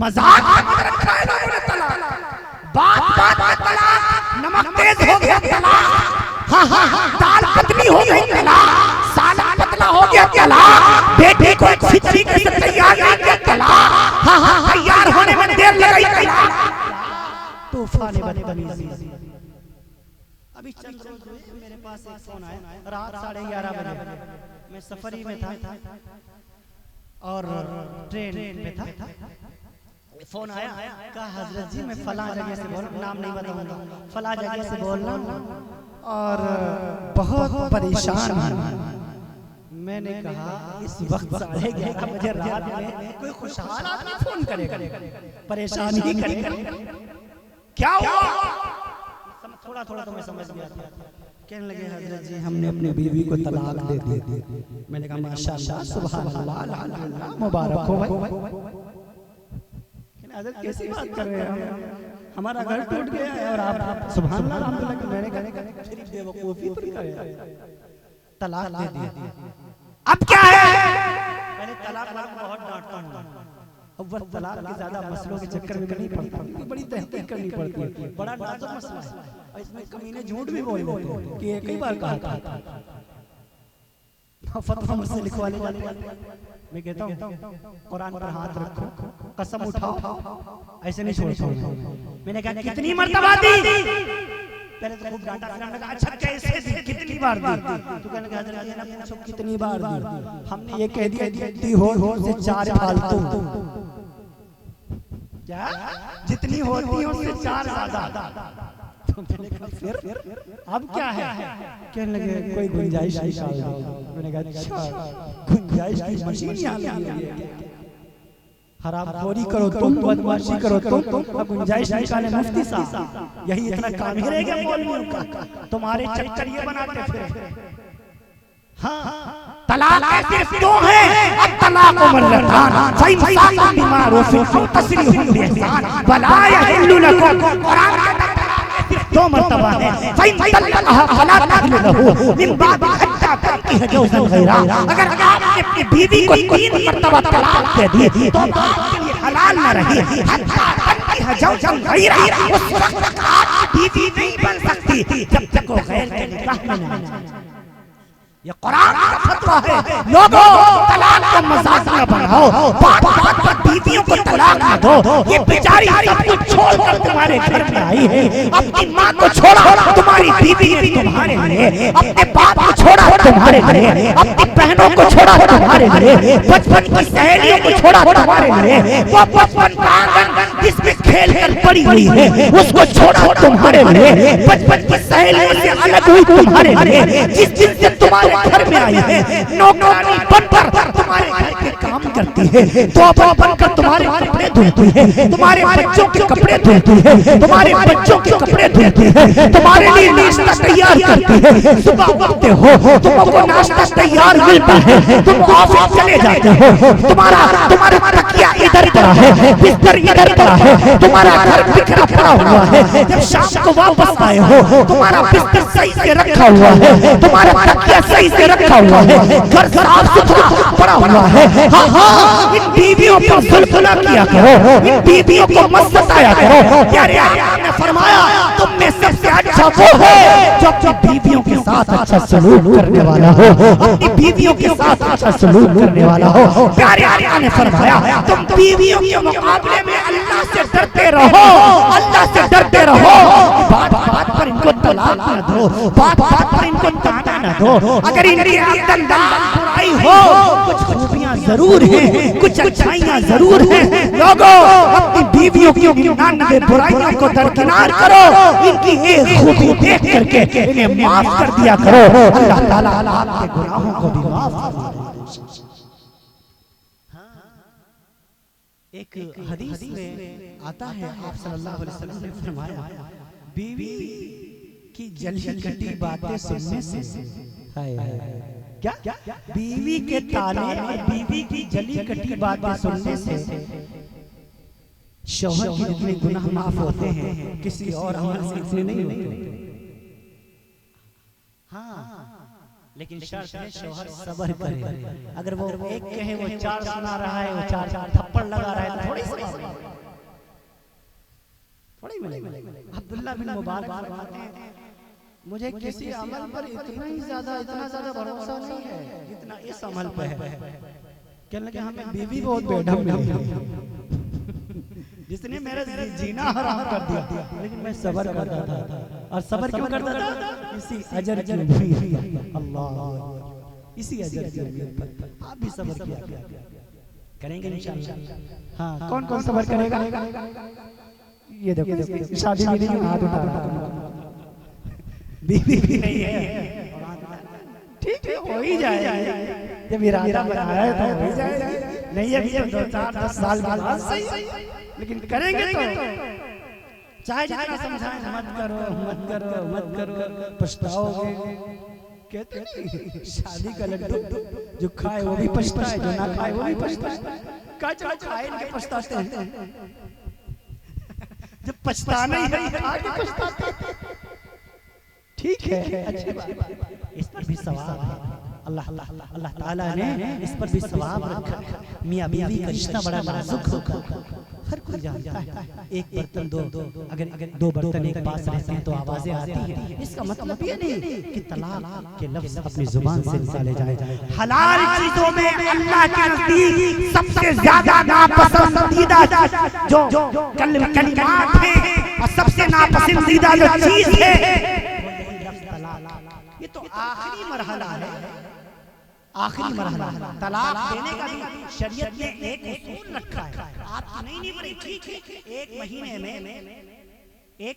मजाक मत रखा है लोगों ने तलाक, बात में तलाक, नमक तेज हो गया तलाक, हाँ, दाल पतली हो गई तलाक, सालन पतला हो गया तलाक, बेटे को अच्छी तरीके से तैयार नहीं किया तलाक, हाँ, तैयार होने में देर लगाई तलाक। तूफान बदतमीजी। अभी चंद रोज हुए मेरे पास एक फोन आया, रात 11:30 बजे, मैं सफरी में था और ट्रेन में था। फोन आया, कहा हजरत जी मैं फला जगह से बोल, नाम नहीं बताऊंगा, फला जगह से बोल रहा हूँ और बहुत परेशान हूँ। मैंने कहा इस वक्त 11:30 बजे रात में कोई खुशहाल आदमी फोन करेगा, परेशान ही करेगा, क्या हुआ? थोड़ा तो मैं समझ गया था। कहने लगे हजरत जी हमने अपनी बीवी को तलाक दे दी। मैंने कहा माशाअल्लाह, सुभान अल्लाह, अल्हम्दुलिल्लाह, मुबारक हो भाई। हजरत कैसी बात कर रहे हैं, हमारा घर टूट गया है और आप सुभान अल्लाह अल्हम्दुलिल्लाह। मैंने कहा तेरी बेवकूफी तो क्या है, तलाक दे दी, अब क्या है? मैंने तलाक बहुत डांटता हूं, अब वो तलाक के ज्यादा मसलों के चक्कर में नहीं पड़ता, क्योंकि बड़ी तहकीक करनी पड़ती है, बड़ा नाजुक मसला है। और इसमें कमीने झूठ भी बोल देते हैं कि एक ही बार कहा था, फतवा मुझसे लिखवा ले जाते हैं। मैं कहता हूँ कुरान पर हाथ रखो, कसम उठाओ, ऐसे नहीं छोड़ता। मैंने कहा कितनी मर्तबा दी? पहले तो खूब डांटा, फिर हमने कहा अच्छा कैसे दी, कितनी बार दी? तो कहने लगा हजरत ये ना पूछो कितनी बार दी, हमने ये कह दिया जितनी हो से 4 फालतू, क्या जितनी होती हो उससे 4 ज्यादा। तो मैंने कहा फिर अब क्या है? कहने लगे कोई गुंजाइश निकाल दो। मैंने कहा अच्छा गुंजाइश की मशीन यहाँ लगी है, हरामखोरी करो तुम, बदमाशी करो तुम, अब गुंजाइश निकाले मुफ्ती साहब, यही इतना काम ही रह गया मौलवियों का, तुम्हारे चक्कर ये बनाते फिर। हाँ, तलाक सिर्फ 2 है, अब तलाक मर्रतान, फइमसाकुम बिमारूफिन तसरीहुम बिइहसान, वला यहिल्लु लकुम, कुरान का 2 मर्तबा है। फइमतल्लक़हा फला तहिल्लु लहू मिन बाद हत्ता तंकिह ज़ौजन गैरा। अगर आपने अपनी बीवी को 3 मर्तबा तलाक दे दी तो आपके लिए हलाल न रही, हत्ता तंकिह ज़ौजन गैरा, उस वक्त तक आपकी बीवी नहीं बन सकती जब तक वो गैर के निकाह में न जाए। ये कुरान का फतवा है। लोगों, तलाक को मजाक न बनाओ, बात बात पर बीवियों को तलाक न दो। ये बेचारी सब कुछ छोड़कर तुम्हारे घर में आई है, अपनी माँ को छोड़ा तुम्हारी बीवी ने तुम्हारे लिए, अपने बाप को छोड़ा तुम्हारे लिए, अपनी बहनों को छोड़ा तुम्हारे लिए, बचपन की सहेलियों को छोड़ा तुम्हारे लिए, वो बचपन का आंगन जिसमें खेल कर पड़ी हुई है उसको छोड़ा तुम्हारे लिए, बचपन की सहेलियों से अलग हुई तुम्हारे लिए, जिस दिन से तुम्हारे घर में आई है नौकरानी बनकर तुम्हारे घर के काम करती है, तोहफा बनकर तुम्हारे कपड़े धुलती है, तुम्हारे बच्चों के कपड़े धुलती है, तुम्हारे बच्चों के कपड़े धुलती है, तुम्हारे लिए नाश्ता तैयार करती है, सुबह उठते हो तुमको नाश्ता तैयार मिलता है, तुम ऑफिस चले जाते हो, तुम्हारा तकिया इधर पड़ा है, बिस्तर इधर पड़ा है, तुम्हारा घर बिखरा पड़ा हुआ है, जब शाम को वापस आए हो तुम्हारा बिस्तर सही से रखा हुआ है, तुम्हारा तकिया सही से रखा हुआ है, घर साफ सुथरा पड़ा हुआ है। हाँ हाँ, इन बीवियों पर जुल्म किया करो, इन बीवियों को मत सताया करो। प्यारे आका ने फरमाया तुम में सबसे अच्छा वो है जो अपनी बीवियों के साथ अच्छा सलूक करने वाला हो, अपनी बीवियों के साथ अच्छा सलूक करने वाला हो। प्यारे आका ने फरमाया तुम बीवियों के मुकाबले में अल्लाह से डरते रहो, अल्लाह से डरते रहो। बात बात पर इनको तलाक न दो, बात बात पर इनको ताना न दो। अगर इनकी अंदर बुराई हो, कुछ खूबियां जरूर हैं, कुछ अच्छाइयां जरूर हैं। लोगों अपनी बीवियों की 99 बुराइयों को दरकिनार करो, इनकी एक खूबी देख करके इन्हें माफ कर दिया करो। अल्लाह ताला आपके गुनाहों को भी माफ कर देगा। एक हदीस में आता है आप सल्लल्लाहु अलैहि वसल्लम ने फरमाया बीवी की जली कटी बातें सुनने से, क्या बीवी के ताने और बीवी की जली कटी बातें सुनने से शौहर के जितने गुनाह माफ होते हैं किसी और अमल से इतने नहीं होते। हाँ, लेकिन शर्त है शौहर सब्र करे। अगर वो एक कहे वो चार सुना रहा है, वो चार थप्पड़ लगा रहा है तो थोड़ी मिलेगा। अब्दुल्लाह बिन मुबारक फरमाते हैं मुझे किसी अमल पर इतना ज्यादा भरोसा नहीं है जितना इस अमल पर है। कहने लगे हमें बीवी बहुत बेढंग मिली जिसने मेरा जीना हराम कर दिया, लेकिन मैं सब्र करता था। और सब्र क्यों करता था? इसी अजर की उम्मीद, अल्लाह इसी अजर की उम्मीद पर आप भी सब्र किया करेंगे इंशाअल्लाह। हाँ, कौन कौन सब्र करेगा? ये देखो शादी भी नहीं, हाथ उठा रहा है, बीवी भी नहीं है, ठीक है हो ही जाएगा। जब इरादा बनाया है तो हो ही जाएगा, नहीं है तो 4-10 साल के बाद सही, लेकिन करेंगे तो चाहे जितना समझाएं मत करो पछताओगे। कहते नहीं शादी का लड्डू जो खाए वो भी पछताए, जो ना खाए वो भी पछताए। चलो खाए इनके पछताते हैं, जब पछताना ही है खा के पछताते, ठीक है अच्छी बात। इस पर भी सवाब है, अल्लाह ताला ने इस पर भी सवाब रखा है। मियां बीवी का रिश्ता बड़ा नाजुक होगा, हर कोई जानता है। एक बर्तन अगर दो बर्तन एक पास रहते हैं तो आवाजें आती हैं। इसका मतलब ये नहीं कि तलाक के लफ्ज अपनी जुबान से निकाले जाए। हलाल चीजों में अल्लाह के नजदीक सबसे ज्यादा नापसंदीदा जो कलिमात हैं और सबसे नापसंदीदा जो चीज है ये तो आखिरी मरहला है, आखिरी मरहला। तलाक देने का भी शरीयत ने एक उसूल रखा है। आपकी नहीं बड़ी ठीक है, एक महीने में एक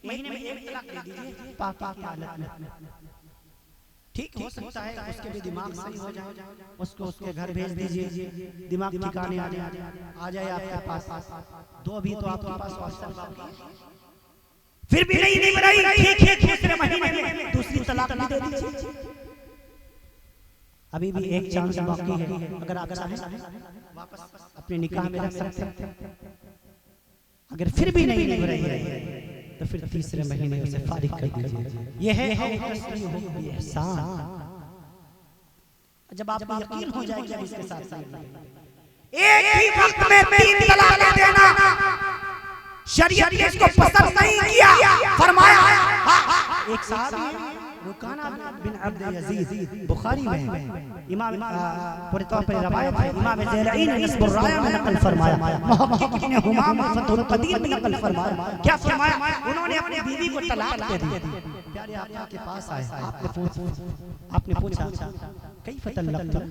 तलाक दे दीजिए पाक की हालत में, ठीक हो सकता है उसके भी दिमाग सही हो जाए, उसको उसके घर भेज दीजिए, दिमाग ठिकाने आ जाए आपके पास। दो अभी तो आपके पास ऑप्शन बाकी है, फिर भी नहीं बनाई ठीक है, दूसरे महीने में दूसरी तलाक भी दे दीजिए। अभी भी एक चांस बाकी है, अगर आप चाहें वापस अपने निकाह में रख सकते हैं। अगर फिर भी नहीं निभ रही है तो फिर तीसरे महीने उसे फारिग कर दीजिए। ये है एहसान। जब आपको यकीन हो जाए कि इसके साथ एक ही वक्त में 3 तलाक देना शरीयत ने इसको पसंद नहीं किया। फरमाया एक साहब रुकाना बिन अब्द यजीद बुखारी में इमाम पूरे तौर पर रवायत है, इमाम ज़ैलई ने नस्बुर राया में नकल फरमाया, मुहक्किक इब्न हुमाम फतहुल क़दीर में नकल फरमाया। क्या फरमाया? उन्होंने अपनी बीवी को तलाक दे दी। प्यारे आका के पास आए, आपने पूछा कैफ़ तलक़्तुम,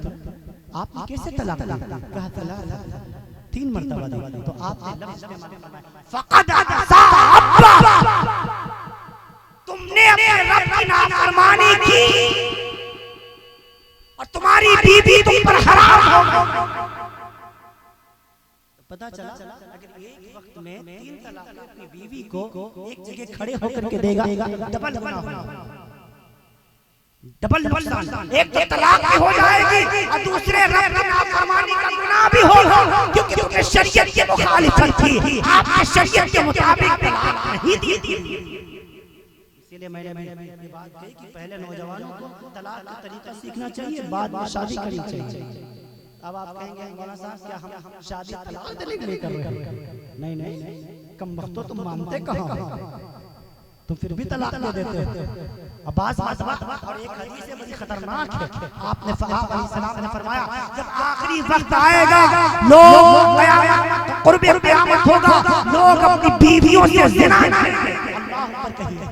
आपने कैसे तलाक दी? कहा तलाक 3 मरतबा दी। तो आपने लफ्ज़ में फ़क़द अब्बा, तुमने अपने रब की नाफरमानी की और तुम्हारी बीवी तुम पर हराम हो गई। पता चला अगर एक वक्त में 3 तलाक अपनी बीवी को एक जगह खड़े होकर के देगा, डबल नुकसान। एक तो तलाक भी हो जाएगी और दूसरे रब की नाफरमानी का गुनाह भी होगा, क्योंकि तुमने शरीयत के मुखालिफत की, आपने शरीयत के मुताबिक तलाक नहीं दी। इसलिए मैंने ये बात कही कि पहले नौजवानों को तलाक का तरीका सीखना चाहिए, बाद में शादी करनी चाहिए। अब आप कहेंगे मौलाना साहब क्या हम शादी तलाक देने के लिए कर रहे हैं? नहीं, कम वक्त तुम मानते कहाँ हो, तुम फिर भी तलाक दे देते हो। अब बात और एक हदीस है बड़ी खतरनाक है। आपने सलाम ने फरमाया जब आखिरी वक्त आएगा, लोग क़ुर्ब क़यामत होगा, लोग अपनी बीवियों से ज़िना करेंगे। अल्लाह पर कहिए।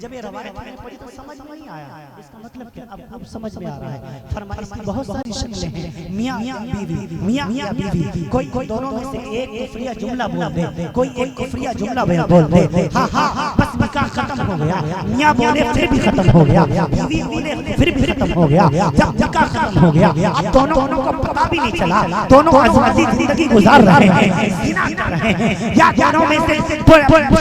जब ये रवायत मैंने पढ़ी तो समझ में नहीं आया इसका मतलब क्या, अब समझ में आ रहा है। फरमाया इसकी बहुत सारी शक्लें हैं, मियां बीवी, मियां बीवी। कोई दोनों में से एक कुफरिया जुमला बोल दे, कोई एक कुफरिया जुमला बोल दे, हाँ बस निकाह खत्म हो गया। मियां बोले फिर भी खत्म हो गया, बीवी बोले फिर भी खत्म हो गया। जब निकाह खत्म हो गया, अब दोनों को पता भी नहीं चला, दोनों आज़ादी जिंदगी गुजार रहे हैं, ज़िना कर रहे हैं, या दोनों में से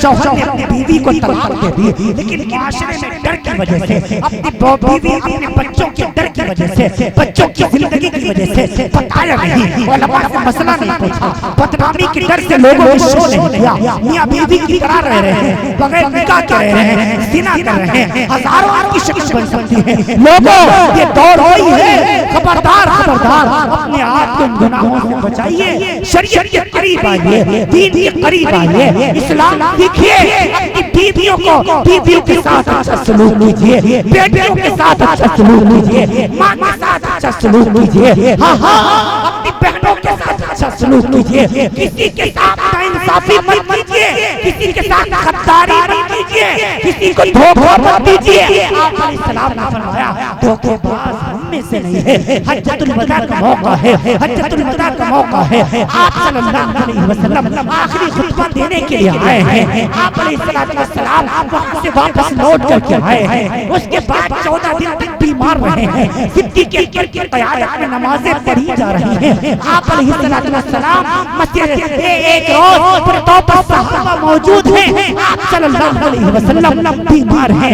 शौहर ने अपनी बीवी को तलाक दे दी, लेकिन माशरे में डर की वजह से, अपनी बीवी अपने बच्चों के डर की वजह से, बच्चों की जिंदगी की वजह से बताया नहीं, उलमा से मसला नहीं पूछा, बदनामी के डर से लोगों ने शो नहीं किया, मियां बीवी की तरह रह रहे हैं, बगैर निकाह के रह रहे हैं, ज़िना कर रहे हैं, हजारों की शक्ल बन सकती है। लोगों ये दौर वही है, खबरदार अपने आप को गुनाहों से बचाइए, शरीयत के करीब आइए, दीन के करीब आइए, इस्लाम सीखिए, अपनी बीवियों के साथ अच्छा सलूक कीजिए, बेटियों के साथ अच्छा सलूक कीजिए, माँ के साथ अच्छा सलूक कीजिए, हाँ अपनी बहनों के साथ अच्छा सलूक कीजिए, किसी के साथ नाइंसाफी मत कीजिए, किसी के साथ गद्दारी मत कीजिए, किसी को धोखा मत दीजिए। आपने सलाम ने फरमाया धोखेबाज हम में से नहीं है, हज्जतुल वदा का मौका है, हज्जतुल वदा का मौका है। आप सल्लल्लाहु अलैहि वसल्लम आखिरी खुतबा देने के लिए आए हैं, आप अलैहिस्सलाम वहां से वापस लौट करके आए हैं, उसके बाद 14 दिन तक बीमार रहे हैं, सिद्दीक़ अकबर की क़यादत में नमाजें पढ़ी जा रही हैं। आप अलैहिस्सलाम मस्जिद एक रोज पर तौबा सहाबा मौजूद हैं, आप सल्लल्लाहु अलैहि वसल्लम बीमार हैं,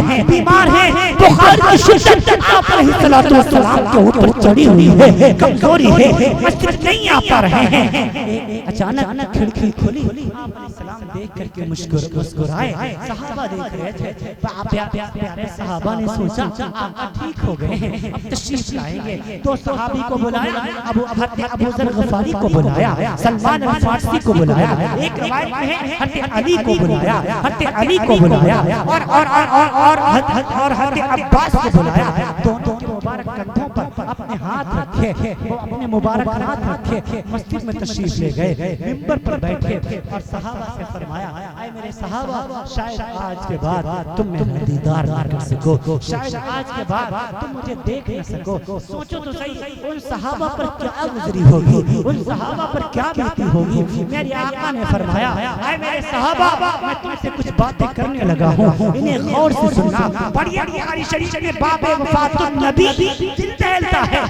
बुखार की शिद्दत आप अलैहिस्सलाम के ऊपर चढ़ी हुई है, कमजोरी है, मस्जिद नहीं आ पा रहे हैं। अचानक खिड़की खुली, आप अलैहिस्सलाम देख करके मुस्कुराए, सहाबा देख रहे थे। प्यारे सहाबा ने सोचा आप ठीक हो गए हैं, अब तशरीफ लाएंगे। तो सहाबी को बुलाया, अबू ज़र ग़फ़ारी को बुलाया, सलमान अल फारसी को बुलाया, एक रवायत में है हज़रत अली को बुलाया, और हज़रत अब्बास को बुलाया। दोनों के मुबारक कंधों पर अपने हाथ रखे, वो अपने मुबारक हाथ रखे मस्जिद में तशरीफ ले गए, मिंबर पर बैठे और सहाबा से फरमाया ऐ मेरे सहाबा, शायद आज के बाद तुम मेरा दीदार ना कर सको, शायद आज के बाद तुम मुझे देख न सको। सोचो तो सही उन सहाबा पर क्या गुजरी होगी, उन सहाबा पर क्या बीती होगी। मेरे आका ने फरमाया ऐ मेरे सहाबा, मैं तुमसे कुछ बातें करने लगा हूँ, इन्हें गौर से सुनना। बढ़िया बुखारी शरीफ में बाबे वफातुन नबी दिल दहलता है।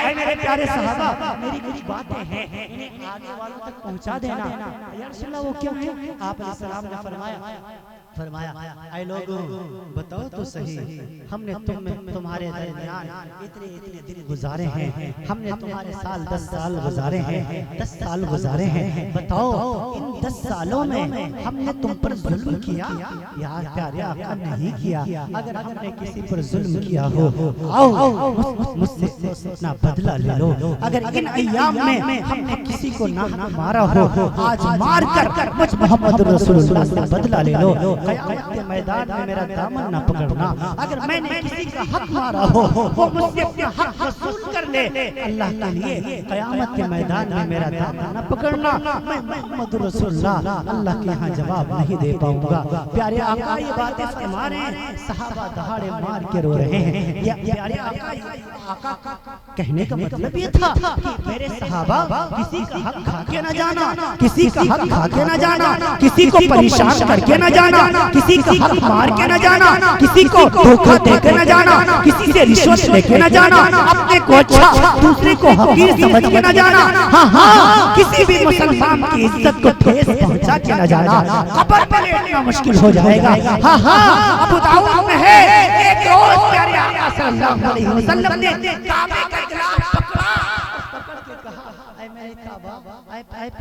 ऐ मेरे प्यारे सहाबा, मेरी कुछ बातें हैं, इन्हें आगे वालों तक पहुँचा देना। या रसूलल्लाह वो क्या है? आप अलैहि सलाम ने फरमाया ऐ लोगों बताओ तो सही, हमने तुम्हारे दरमियान इतने दिन गुजारे हैं, हमने तुम्हारे साल 10 साल गुजारे हैं, 10 साल गुजारे हैं। बताओ इन 10 सालों में हमने तुम पर जुल्म किया या प्यारे आका नहीं किया? अगर हमने किसी पर जुल्म किया हो, आओ मुझसे अपना बदला ले लो। अगर इन अय्याम में हमने किसी को ना मारा हो, आज मार कर मुझ मोहम्मद रसूलुल्लाह से बदला ले लो। क़यामत के मैदान में मेरा दामन न पकड़ना। अगर मैंने किसी का हक मारा हो वो मुझसे अपना हक वसूल कर ले, अल्लाह के लिए क़यामत के मैदान में मेरा दामन न पकड़ना। मैं मोहम्मद रसूलुल्लाह अल्लाह के यहाँ जवाब नहीं दे पाऊंगा। प्यारे आका ये बातें फरमा रहे हैं, सहाबा दहाड़े मार के रो रहे हैं। या प्यारे आका कहने का मतलब ये था कि मेरे सहाबा किसी का हक खा के न जाना, किसी का हक खा के न जाना, किसी को परेशान करके न जाना, किसी का हक मार के न जाना, किसी को धोखा दे के न जाना, किसी से रिश्वत लेके न जाना, अपने को अच्छा दूसरे को हकीर समझ के न जाना। हाँ हाँ, किसी भी मुसलमान की इज्जत को ठेस पहुंचा के न जाना, कब्र पर लेटना मुश्किल हो जाएगा। हाँ हाँ, अबू दाऊद में है एक रोज प्यारे आका सल्लल्लाहु अलैहि वसल्लम ने काबे का गिलाफ पकड़ा, पकड़ के कहा, ऐ मेरे काबा,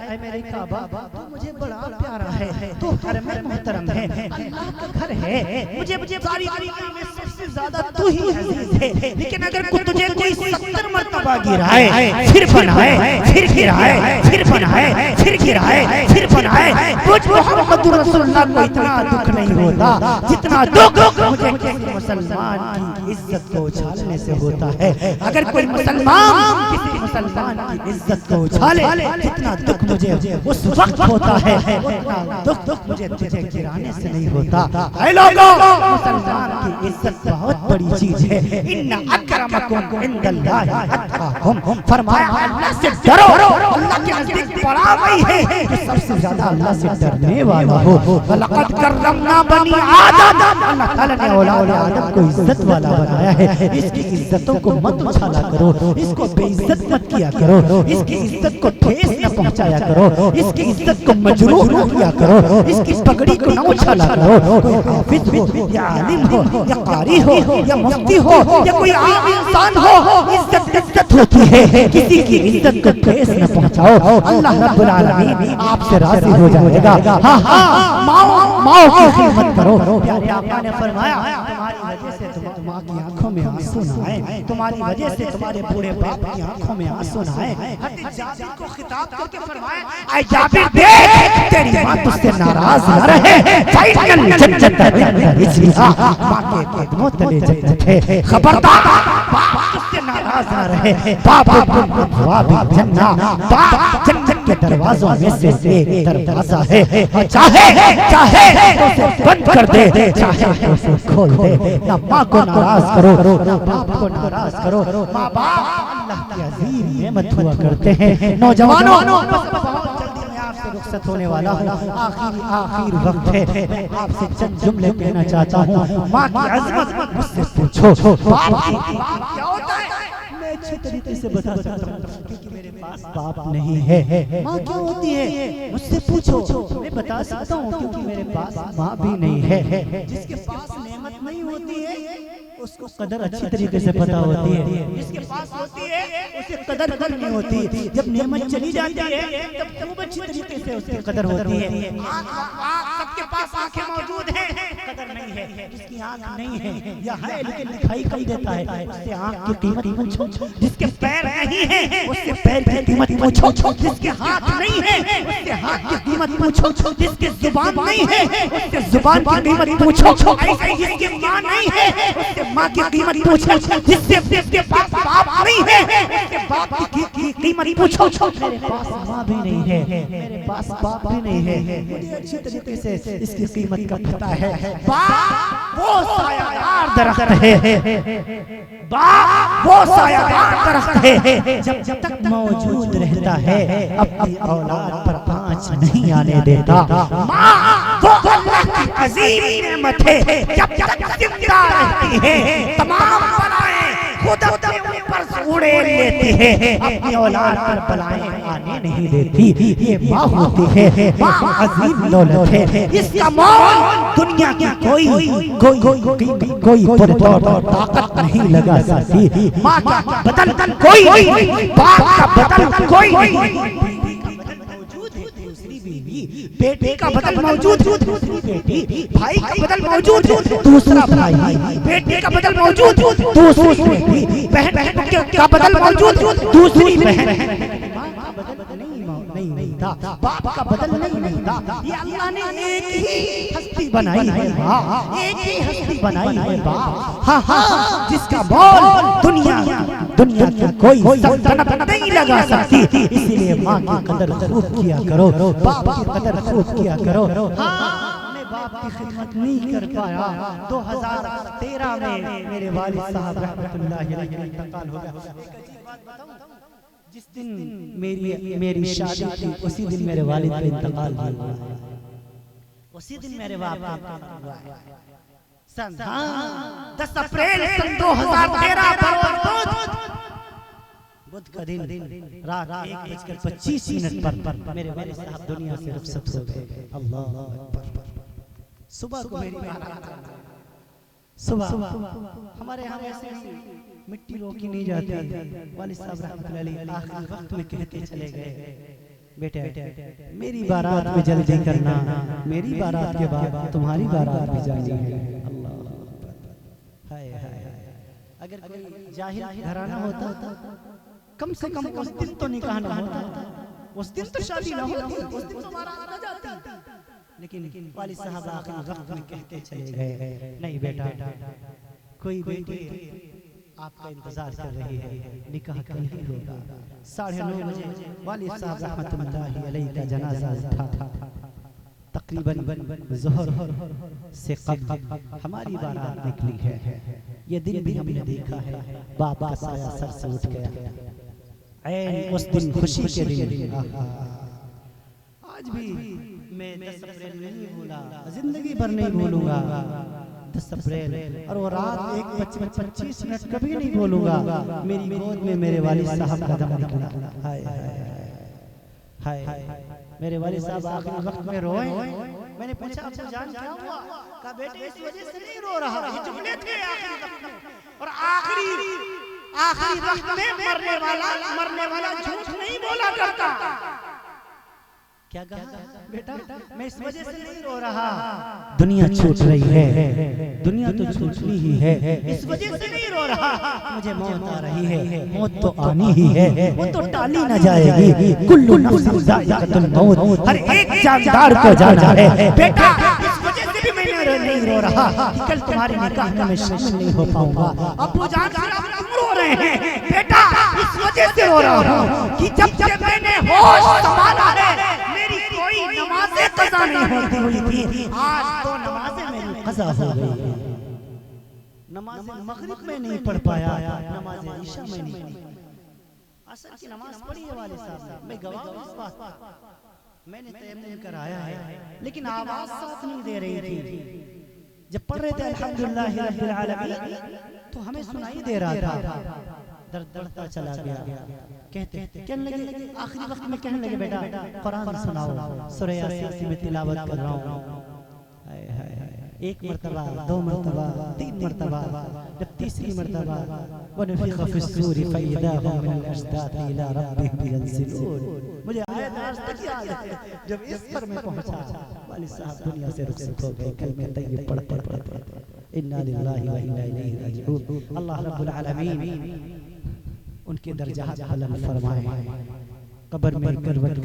ऐ मेरे काबा, तू मुझे बड़ा प्यारा है, तू हरम मोहतरम है, अल्लाह का घर है, मुझे सारी दुनिया में सबसे ज्यादा तू ही अजीज है। लेकिन अगर तुझे कोई 70 मर्तबा गिराए, फिर बनाए, फिर गिराए, फिर बनाए, फिर गिराए, फिर बनाए, मुझ मोहम्मद रसूलुल्लाह को इतना दुख नहीं होता जितना दुख मुझे किसी मुसलमान की इज्जत को उछालने से होता है। अगर कोई मुसलमान किसी मुसलमान की इज्जत को उछाले, जितना दुख मुझे उस वक्त होता है उतना दुख मुझे तुझे गिराने से नहीं होता। ऐ लोगों, मुसलमान की इज्जत बहुत बड़ी चीज है। इन्ना अकरमकुम इंदल्लाहि अत्काकुम, फरमाया अल्लाह से डरो, अल्लाह के नजदीक बड़ा वही है जो सबसे ज्यादा अल्लाह से डरने वाला हो। वलक़द कर्रमना बनी आदम, अल्लाह ताला ने औलाद आदम को इज्जत वाला बनाया है। इसकी इज्जतों को मत उछाला करो, इसको बेइज्जत मत किया करो, इसकी इज्जत को ठेस न पहुंचाया करो, इसकी इज्जत को मजरूह न किया करो, इसकी पगड़ी को न उछाला करो। कोई हाफिज हो या आलिम हो या कारी हो या मुफ्ती हो या कोई आम इंसान हो, इज्जत इज्जत होती है। किसी की इज्जत को ठेस न पहुंचाओ, अल्लाह रब्बुल आलमीन आपसे राजी हो जाएगा। हाँ हाँ, माओ की खिदमत करो। प्यारे आका ने फरमाया, तुम्हारी वजह से माँ की आंखों में आंसू न आए, तुम्हारी वजह से तुम्हारे बूढ़े बाप की आंखों में आंसू न आए। हज़रत जाबिर को खिताब करके फरमाया, ऐ जाबिर देख, तेरी माँ तुझसे नाराज न रहे, फैसल जन्नत अंदर इसलिया, माँ के कदमों तले जन्नत है। खबरदार, बाप तुझसे नाराज न रहे, बाप अबवाब जन्नत, बाप जन्नत के दरवाजों में से एक दरवाजा है, चाहे तो उसे बंद कर दे, चाहे तो उसे खोल दे। ना माँ को नाराज करो, ना बाप को नाराज करो। माँ बाप अल्लाह की अजीम नेमत हुआ करते हैं। नौजवानों, आपसे रुखसत होने वाला हूँ, आखिर वक्त है, मैं आपसे चंद जुमले कहना चाहता हूँ। माँ की अज़मत मुझसे पूछो, बाप क्या होता है मैं अच्छी तरीके से बता सकता हूँ, क्योंकि मेरे पास बाप नहीं है। माँ क्या होती है मुझसे पूछो, मैं बता सकता हूँ, क्योंकि मेरे पास माँ भी नहीं है। जिसके पास नेमत नहीं होती है उसको कदर अच्छी तरीके से पता होती है, जिसके पास होती है उसे कदर नहीं होती। जब नेमत चली जाती है तब खूब अच्छी तरीके से उसकी कदर होती है। सबके पास आंखें मौजूद हैं, कदर नहीं है। जिसकी आंख नहीं है या है लेकिन दिखाई कम देता है, उससे आंख की कीमत पूछो। जिसके पैर नहीं है उससे पैर की कीमत पूछो। जिसके हाथ नहीं है उससे हाथ की कीमत पूछो। जिसके जुबान नहीं है उससे जुबान की कीमत पूछो। जिसकी माँ नहीं है उससे माँ की कीमत पूछो। जिसके पास बाप नहीं है उसके बाप की कीमत पूछो। मेरे पास माँ भी नहीं है, मेरे पास बाप भी नहीं है, मुझे अच्छी तरीके से इसकी कीमत का पता है। बाप वो सायादार दरख्त है, बाप वो सायादार दरख्त है, जब तक मौजूद रहता है अपनी औलाद पर आँच नहीं आने देता। माँ वो अल्लाह की अजीम नेमत है, जब तक जिंदा रहती है तमाम बलाएं खुद अपने ऊपर उड़े लेती है, अपनी औलाद पर बलाएं आने नहीं देती। ये माँ होती है, माँ अजीम दौलत है। इसका मोल दुनिया की कोई ताकत नहीं लगा सकती। माँ का बदल कोई नहीं, बाप का बदल कोई नहीं। बेटे का बदल मौजूद दूसरी बेटी, भाई का बदल मौजूद दूसरा भाई, बेटे का बदल मौजूद दूसरी बेटी, बहन का बदल मौजूद दूसरी बहन। मिलता, बाप का बदल नहीं मिलता। ये अल्लाह ने एक ही हस्ती बनाई है बाप, एक ही हस्ती बनाई है बाप। हाँ हाँ, जिसका मोल दुनिया की कोई सल्तनत नहीं लगा सकती। इसीलिए माँ की कदर खूब किया करो, बाप की कदर खूब किया करो। हाँ, मैं बाप की खिदमत नहीं कर पाया। 2013 में मेरे वालिद साहब रहमतुल्लाहि अलैहि इंतकाल हो गया। एक अजीब बात बताऊं, जिस दिन मेरी शादी थी उसी दिन मेरे वालिद का इंतकाल हुआ, उसी दिन मेरे बाप का इंतकाल हुआ। 10 अप्रैल सन 2013 बुध का दिन रात 1:25 पर मेरे वालिद साहब दुनिया से रुखसत हो गए। अल्लाह अकबर। सुबह को मेरी बारात, सुबह हमारे यहाँ ऐसे मिट्टी रोकी नहीं जाती। वालिद साहब रहमतुल्लाहि अलैहि आखिरी वक्त में कहते चले गए, बेटे मेरी बारात में जल्दी करना, मेरी बारात के बाद तुम्हारी बारात भी जानी है। अल्लाह हाय हाय। अगर कोई जाहिल घराना होता कम से कम उस दिन तो निकाह ना होता, उस दिन तो शादी ना होती, उस दिन तो बारात ना जाती। लेकिन वालिद साहब आखिरी वक्त में कहते चले गए, नहीं बेटा, कोई बेटी आपका इंतजार कर रही है, निकाह कल ही होगा। 9:30 बजे वालिद साहब रहमतुल्लाहि अलैहि का जनाजा उठा। तकरीबन ज़ोहर से कबल हमारी बारात निकली है। ये दिन भी हमने देखा है, बाप का साया सर से उठ गया। ऐन उस दिन खुशी के दिन आज भी मैं 10 अप्रैल नहीं भूला, जिंदगी भर नहीं भूलूंगा 10 अप्रैल। और वो रात 1:25 कभी नहीं भूलूंगा। मेरी गोद में मेरे वालिद साहब का दम निकला। हाय हाय हाय। मेरे वालिद साहब आखिरी वक्त में रोए। मैंने पूछा अब्बू जान क्या हुआ? कहा बेटे इस वजह से नहीं रो रहा, ये जुमले थे आखिरी वक्त में। और आखिरी वक्त में मरने वाला झूठ नहीं बोला करता। क्या कहा बेटा? मैं इस वजह से नहीं रो रहा, दुनिया छूट रही है, दुनिया तो छूटनी ही है, इस वजह से नहीं रो रहा। मुझे मौत आ रही है, मौत तो आनी ही है, वो तो टाली न जाएगी। कुल्लु नफ्सिन ज़ाइक़तुल मौत, हर एक जानदार को जाना है। बेटा इस वजह से भी मैं नहीं रो रहा कि कल तुम्हारे निकाह में मैं शामिल नहीं हो पाऊंगा। अब्बू जान तुम रो रहे हैं, बेटा इस वजह से रो रहा हूँ कि जब मैंने होश संभाला है कोई नमाज़ें क़ज़ा नहीं होती हुई थी, आज तो नमाज़ें मेरी क़ज़ा हो गई। नमाज़ मग़रिब में नहीं पढ़ पाया, नमाज़ इशा में नहीं, असर की नमाज़ पढ़ी है वालिद साहब ने, मैं गवाह हूं इस बात का। मैंने तयम्मुम कराया है, लेकिन आवाज़ साथ नहीं दे रही थी। जब पढ़ रहे थे अल्हम्दुलिल्लाहि रब्बिल आलमीन तो हमें सुनाई दे रहा था, दर्द दर्दता चला गया। कहने लगे आखिरी वक्त में कहने लगे बेटा कुरान सुनाओ, सूरह यासीन में तिलावत कर रहा हूँ। एक मर्तबा, 2 मर्तबा, 3 मर्तबा, जब तीसरी मर्तबा वनफ़िख़ फ़िस्सूरि फ़इज़ा हुम मिनल अजदाथि इला रब्बिहिम यंसिलून। मुझे आयत आज तक याद है, जब इस पर मैं पहुंचा वालिद साहब दुनिया से रुखसत हो गए। कलमे तय्यब पढ़ते इन्ना लिल्लाहि व इन्ना इलैहि राजिऊन। अल्लाह रब्बुल आलमीन उनके दर्जात बुलंद फरमाए, कब्र में करवट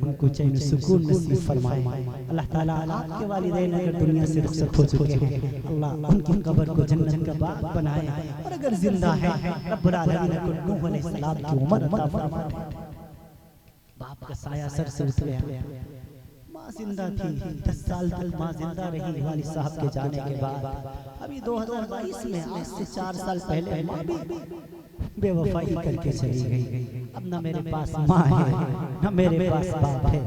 उनको चैन सुकून नसीब फरमाए। अल्लाह ताला आपके वालिदैन अगर दुनिया से रुखसत हो चुके हैं, अल्लाह उनकी कब्र को जन्नत का बाग बनाए, और अगर जिंदा है रब्बुल आलमीन को नूह अलैहिस्सलाम की उम्र अता फरमाए। बाप का साया सर से उठ गया, माँ जिंदा थी, 10 साल तक माँ जिंदा रही वालिद साहब के जाने के बाद। अभी 2022 में, आज से 4 साल पहले माँ भी बेवफाई करके चली गई। अब ना मेरे पास माँ है, ना मेरे पास बाप है।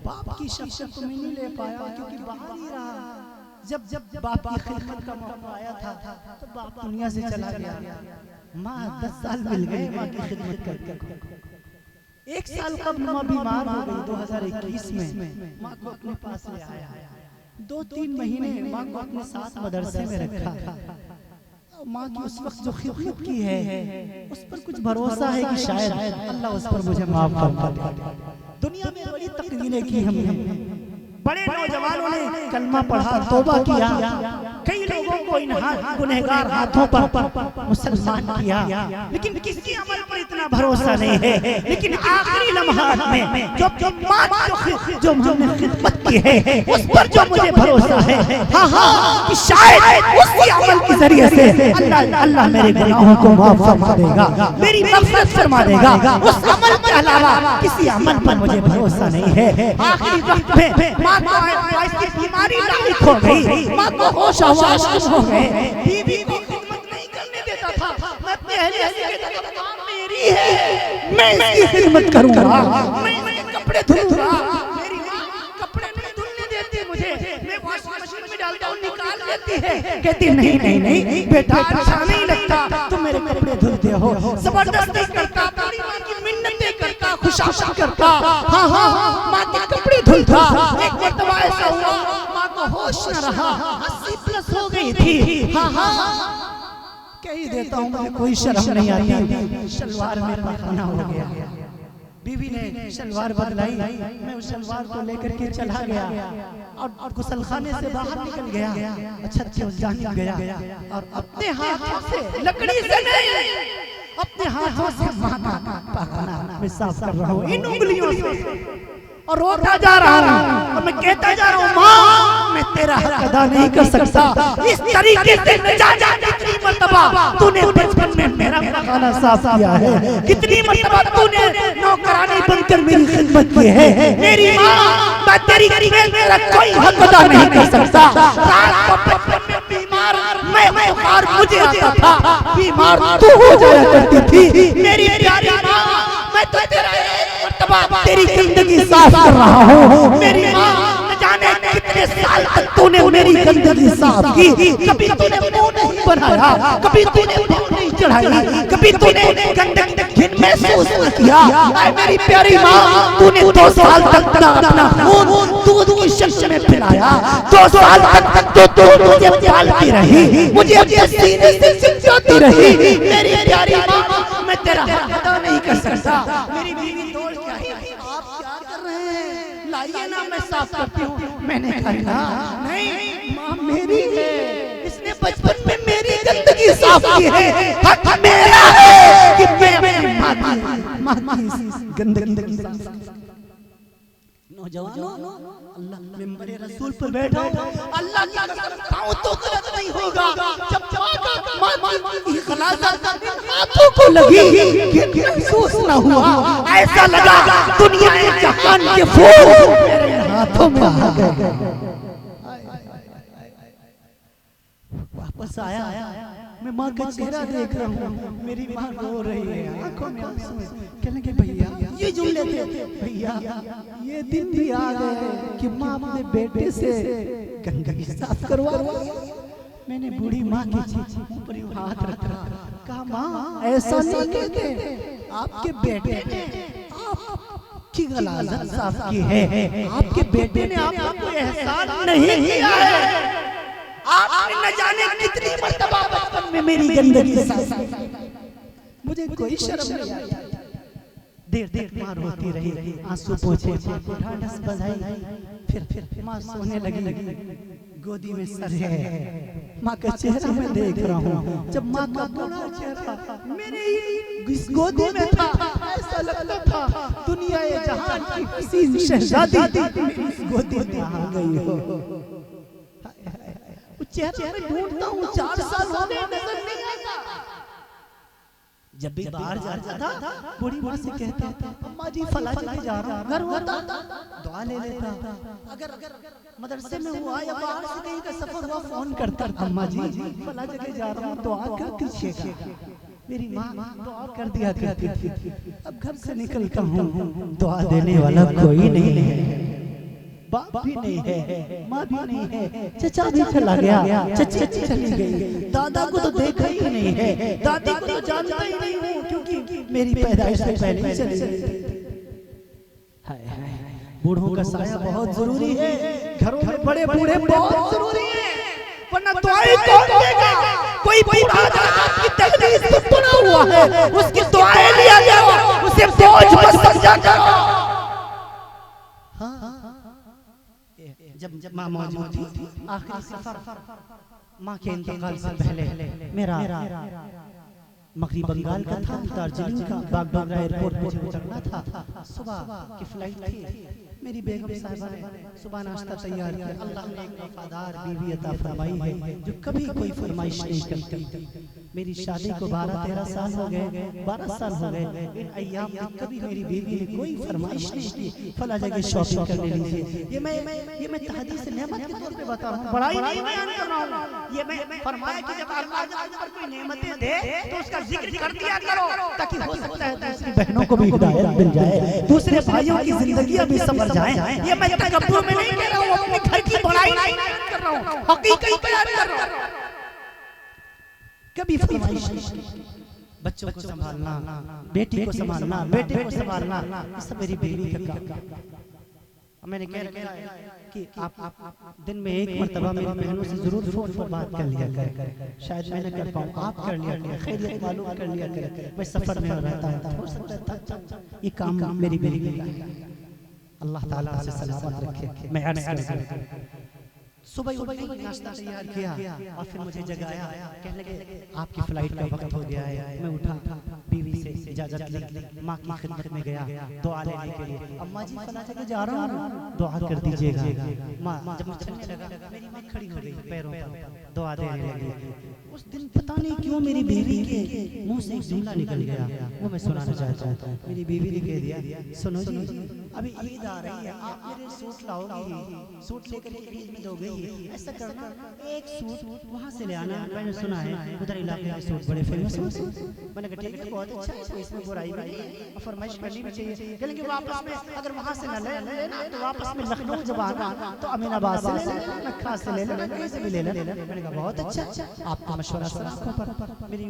बाप की शफ़क़त तो मैं नहीं ले पाया क्योंकि बाहर ही रहा। जब बाप की खिदमत का मौका आया था तो बाप दुनिया से चला गया। माँ 10 साल मिल गए माँ की खिदमत करके। 1 साल कब माँ बीमार हो गई 2021 में, माँ को अपने पास ले आया। 2-3 महीने माँ को अपने साथ मदरसे में रखा। माँ की उस वक्त जो खिदमत की है उस पर कुछ भरोसा है कि शायद अल्लाह उस पर मुझे माफ फरमा दे। दुनिया में बड़ी तकदीरें की हमने, बड़े नौजवानों ने कलमा पढ़ा, तौबा किया, कई लोगों को इन गुनहगार हाथों पर मुसलमान किया, लेकिन किसकी अमल पर इतना भरोसा नहीं है, लेकिन आखिरी लम्हात में जो हमने खिदमत की है उस पर जो मुझे भरोसा है, हाँ हाँ कि शायद उसी अमल के जरिए से अल्लाह मेरे गुनाहों को माफ फरमा देगा, मेरी मग़फ़िरत फरमा देगा। उस अमल के अलावा किसी अमल पर मुझे भरोसा नहीं है। आखिरी वक्त में माँ को ऐसी बीमारी लायक हो गई, माँ को होश आवास हो गए, बीवी को खिदमत नहीं करने देता था। मैं पहले से कहता था माँ मेरी है, मैं इसकी खिदमत करूंगा, मैं इसके कपड़े धुलूंगा। मेरी माँ कपड़े नहीं धुलने देती मुझे, मैं वॉशिंग मशीन में डालता हूँ निकाल लेती है, कहती नहीं नहीं नहीं बेटा अच्छा नहीं लगता तुम मेरे कपड़े धुलते हो। जबरदस्ती करता, पूरी माँ की मिन्नतें करता, खुशामद करता, हाँ हाँ माँ के कपड़े धुलता। एक मर्तबा ऐसा हुआ माँ को होश न रहा, 80+ हो गई थी, हाँ हाँ कह ही देता हूँ मुझे कोई शर्म नहीं आती, शलवार में पाखना हो गया। बीवी ने शलवार बदलाई, मैं उस शलवार को लेकर के चला गया और गुसलखाने से बाहर निकल गया, छत के उस जानिब गया और अपने हाथों से, लकड़ी से नहीं, अपने हाथों से माँ का पाखना मैं साफ कर रहा हूँ इन उंगलियों से, और रोता जा रहा हूँ और मैं कहता जा रहा हूँ माँ मैं तेरा हक अदा नहीं कर सकता। इस तरीके से न जाने कितनी मर्तबा तूने बचपन में मेरा पाखना साफ किया है, कितनी मर्तबा तूने नौकरानी बनकर मेरी खिदमत की है। मेरी माँ मैं तेरी मेरा कोई हक अदा नहीं कर सकता। रात को बचपन में बीमार मैं बुखार मुझे आता था, बीमार तू हो जाया करती थी। मेरी प्यारी माँ मैं तो तेरा तेरी गंदगी साफ कर रहा हूँ। मेरी माँ न जाने कितने साल तक तूने मेरी गंदगी साफ की, कभी तूने मुंह नहीं बनाया, कभी तूने मुंह नहीं चढ़ाई, कभी तूने गंदगी घिन महसूस न किया। मेरी प्यारी माँ तूने 2 साल तक अपना खून दूध की शक्ल में पिलाया, 2 साल तक तो मुझे पालती रही, मुझे अपने सीने से चिपकाती रही। मेरी प्यारी माँ मैं तेरा हक अदा नहीं कर सकता। मेरी बीवी दौड़ के आई, आप क्या कर रहे हैं, लाइए ना मैं साफ करती हूँ। मैंने कहा नहीं माँ मेरी है, इसने बचपन में मेरी गंदगी साफ की है, हक मेरा है कि मैं अपनी माँ की गंदगी साफ करूं। नौजवानों अल्लाह मिंबर रसूल पर बैठो, अल्लाह की कसम खाऊं तो गलत नहीं होगा। जब माँ की इखलास हाथों को लगी महसूस न हुआ, ऐसा लगा दुनिया जहान के फूल मेरे हाथों में आ गए। वापस आया मैं माँ का चेहरा देख रहा हूँ, मेरी माँ रो रही है, आंखों में आंसू है। कहने लगे भैया ये जुमले थे, भैया ये दिन भी आ गए कि माँ अपने बेटे से गंदगी साफ करवा। मैंने बूढ़ी माँ के मुंह पर हाथ रखा, कहा माँ ऐसा नहीं कहते, आपके बेटे ने आपकी गलाज़त साफ की है, आपके बेटे ने आपको कोई एहसान नहीं किया है। आपने न जाने कितनी मर्तबा बचपन में मेरी गंदगी साफ की, मुझे कोई शर्म नहीं आई। देर देर माँ रोती रही, आंसू पोंछे, ढांढस बंधाई, फिर माँ सोने लगी, गोदी में सर है, माँ का चेहरा मैं देख रहा हूँ। जब माँ का बूढ़ा चेहरा मेरे इस गोदी में था, ऐसा लगता था दुनिया ये जहान की हसीन शहजादी इस गोदी में आ गई हो। चेहरा मैं ढूंढता हूँ, 4 साल हो गए नजर नहीं आता। जब भी बाहर जाता था बूढ़ी माँ से कहता था अम्मा जी फला जगह जा रहा हूँ, घर होता दुआ ले लेता। अगर मदरसे में हुआ या बाहर से कहीं का सफर हुआ फोन करता, अम्मा जी फला जगह जा रहा हूँ दुआ कर दीजिएगा। मेरी माँ दुआ कर दिया करती थी। अब घर से निकलता हूँ दुआ देने वाला कोई नहीं है, बाप भी नहीं है, माँ भी नहीं है, चचा भी चला गया, चची चली गई, दादा को तो देखा ही नहीं है, दादी को तो जानता ही नहीं हूँ क्योंकि मेरी पैदाइश से पहले ही चली गई। बूढ़ों का साया बहुत जरूरी है, घरों में बड़े बूढ़े बहुत जरूरी है, वरना दुआएं कौन देगा। कोई बूढ़ा आपकी तकलीफ तो सुना हुआ है, उसकी दुआएं लिया जाओ, उसे बोझ मत समझा करो। जब माँ मौजूद थी आखिरी सफर, माँ के इंतकाल से पहले मेरा मगरी बंगाल का था, दार्जिलिंग का, बागडोगरा एयरपोर्ट मुझे उतरना था। सुबह की फ्लाइट थी। मेरी बेगम साहिबा ने सुबह नाश्ता तैयार किया। अल्लाह ने एक वफादार बीवी अता फरमाई है जो कभी कोई फरमाइश नहीं करती। मेरी शादी को 12-13 साल हो गए, 12 साल हो गए। इन अय्याम में कभी मेरी बीवी ने कोई फरमाइश नहीं की फला जगह शॉपिंग करने लीजिए। ये मैं तहदीस नेमत के तौर पे बता रहा हूँ, बड़ाई नहीं बयान कर रहा हूँ। ये मैं फरमाया कि जब अल्लाह पर कोई नेमतें दे तो उसका जिक्र कर दिया करो, ताकि हो सकता है दूसरी बहनों को भी हिदायत मिल जाए, दूसरे भाइयों की जिंदगी भी संवर जाए। ये मैं तकब्बुर में नहीं कह रहा हूँ, अपने घर की बड़ाई नहीं कर रहा हूँ, हकीकत बयान कर रहा हूँ। कभी फरमाइश बच्चों को संभालना, बेटी को संभालना, बेटे को संभालना, ये सब मेरी बीवी का काम। मैंने कहा कि आप दिन में एक मर्तबा मेरी बहनों से जरूर फोन पर बात कर लिया करें। शायद मैं न कर पाऊँ, आप कर लिया करें, खैरियत मालूम कर लिया करें। मैं सफर में रहता हूँ, हो सकता है ये काम मेरी बीवी का। अल्लाह ताला से सलामत रखे। मैं अर्ज़ करता हूं, सुबह उठते ही नाश्ता तैयार किया और फिर मुझे जगाया, कहने लगे आपकी फ्लाइट का वक्त हो गया है। मैं उठा, बीवी से इजाजत ली, माँ की खिदमत में गया दुआ लेने के लिए। अम्मा जी फला जगह जा रहा हूँ, दुआ कर दीजिएगा। माँ जब मैं चलने लगा मेरी माँ खड़ी हो गई पैरों पर, दुआ देने लगी। उस दिन पता नहीं क्यों मेरी बीवी के मुंह से एक जुमला निकल गया, वो मैं सुनाना चाहता हूँ। मेरी बीवी ने कह दिया, सुनो जी अभी ईद आ रही है, आप मेरे सूट लाओगी, सूट लेकर के ईद में दोगे, ऐसा करना एक सूट वहाँ से ले आना। मैंने सुना है उधर इलाके में सूट बड़े फेमस हैं। मैंने कहा ठीक है, बहुत अच्छा है, इसमें बुराई नहीं है और फरमाइश करनी भी चाहिए। लेकिन वापस में अगर वहाँ से न लेना तो वापस में लखनऊ जब आना तो अमीनाबाद से ले लेना, नक्खा से ले लेना, कहीं से भी ले लेना। मैंने कहा बहुत अच्छा, आपका मशवरा सुना। मेरी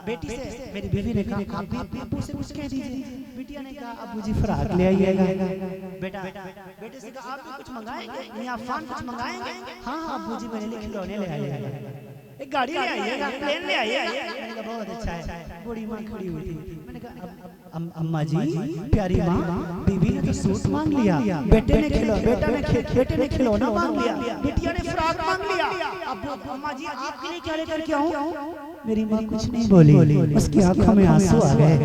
बेटी से मेरी बीवी ने कहा आप भी अब्बू से कुछ कह दीजिए। बिटिया ने कहा अब्बू जी फ्राक ले आइएगा। बेटा बेटे से कहा आप भी कुछ मंगाएंगे, मियां अफान कुछ मंगाएंगे? हाँ हाँ अब्बू जी मेरे लिए खिलौने ले आइएगा, एक गाड़ी ले आइएगा, प्लेन ले आइएगा। मैंने कहा बहुत अच्छा है। बूढ़ी माँ खड़ी हुई थी। मैंने कहा अम्मा जी प्यारी माँ, बीवी ने तो सूट मांग लिया, बेटे ने खिलौना मांग लिया, बिटिया ने फ्रॉक मांग लिया, अब अम्मा जी आपके लिए क्या लेकर के आऊं? मेरी माँ कुछ नहीं बोली, उसकी आंखों में आंसू आ गए।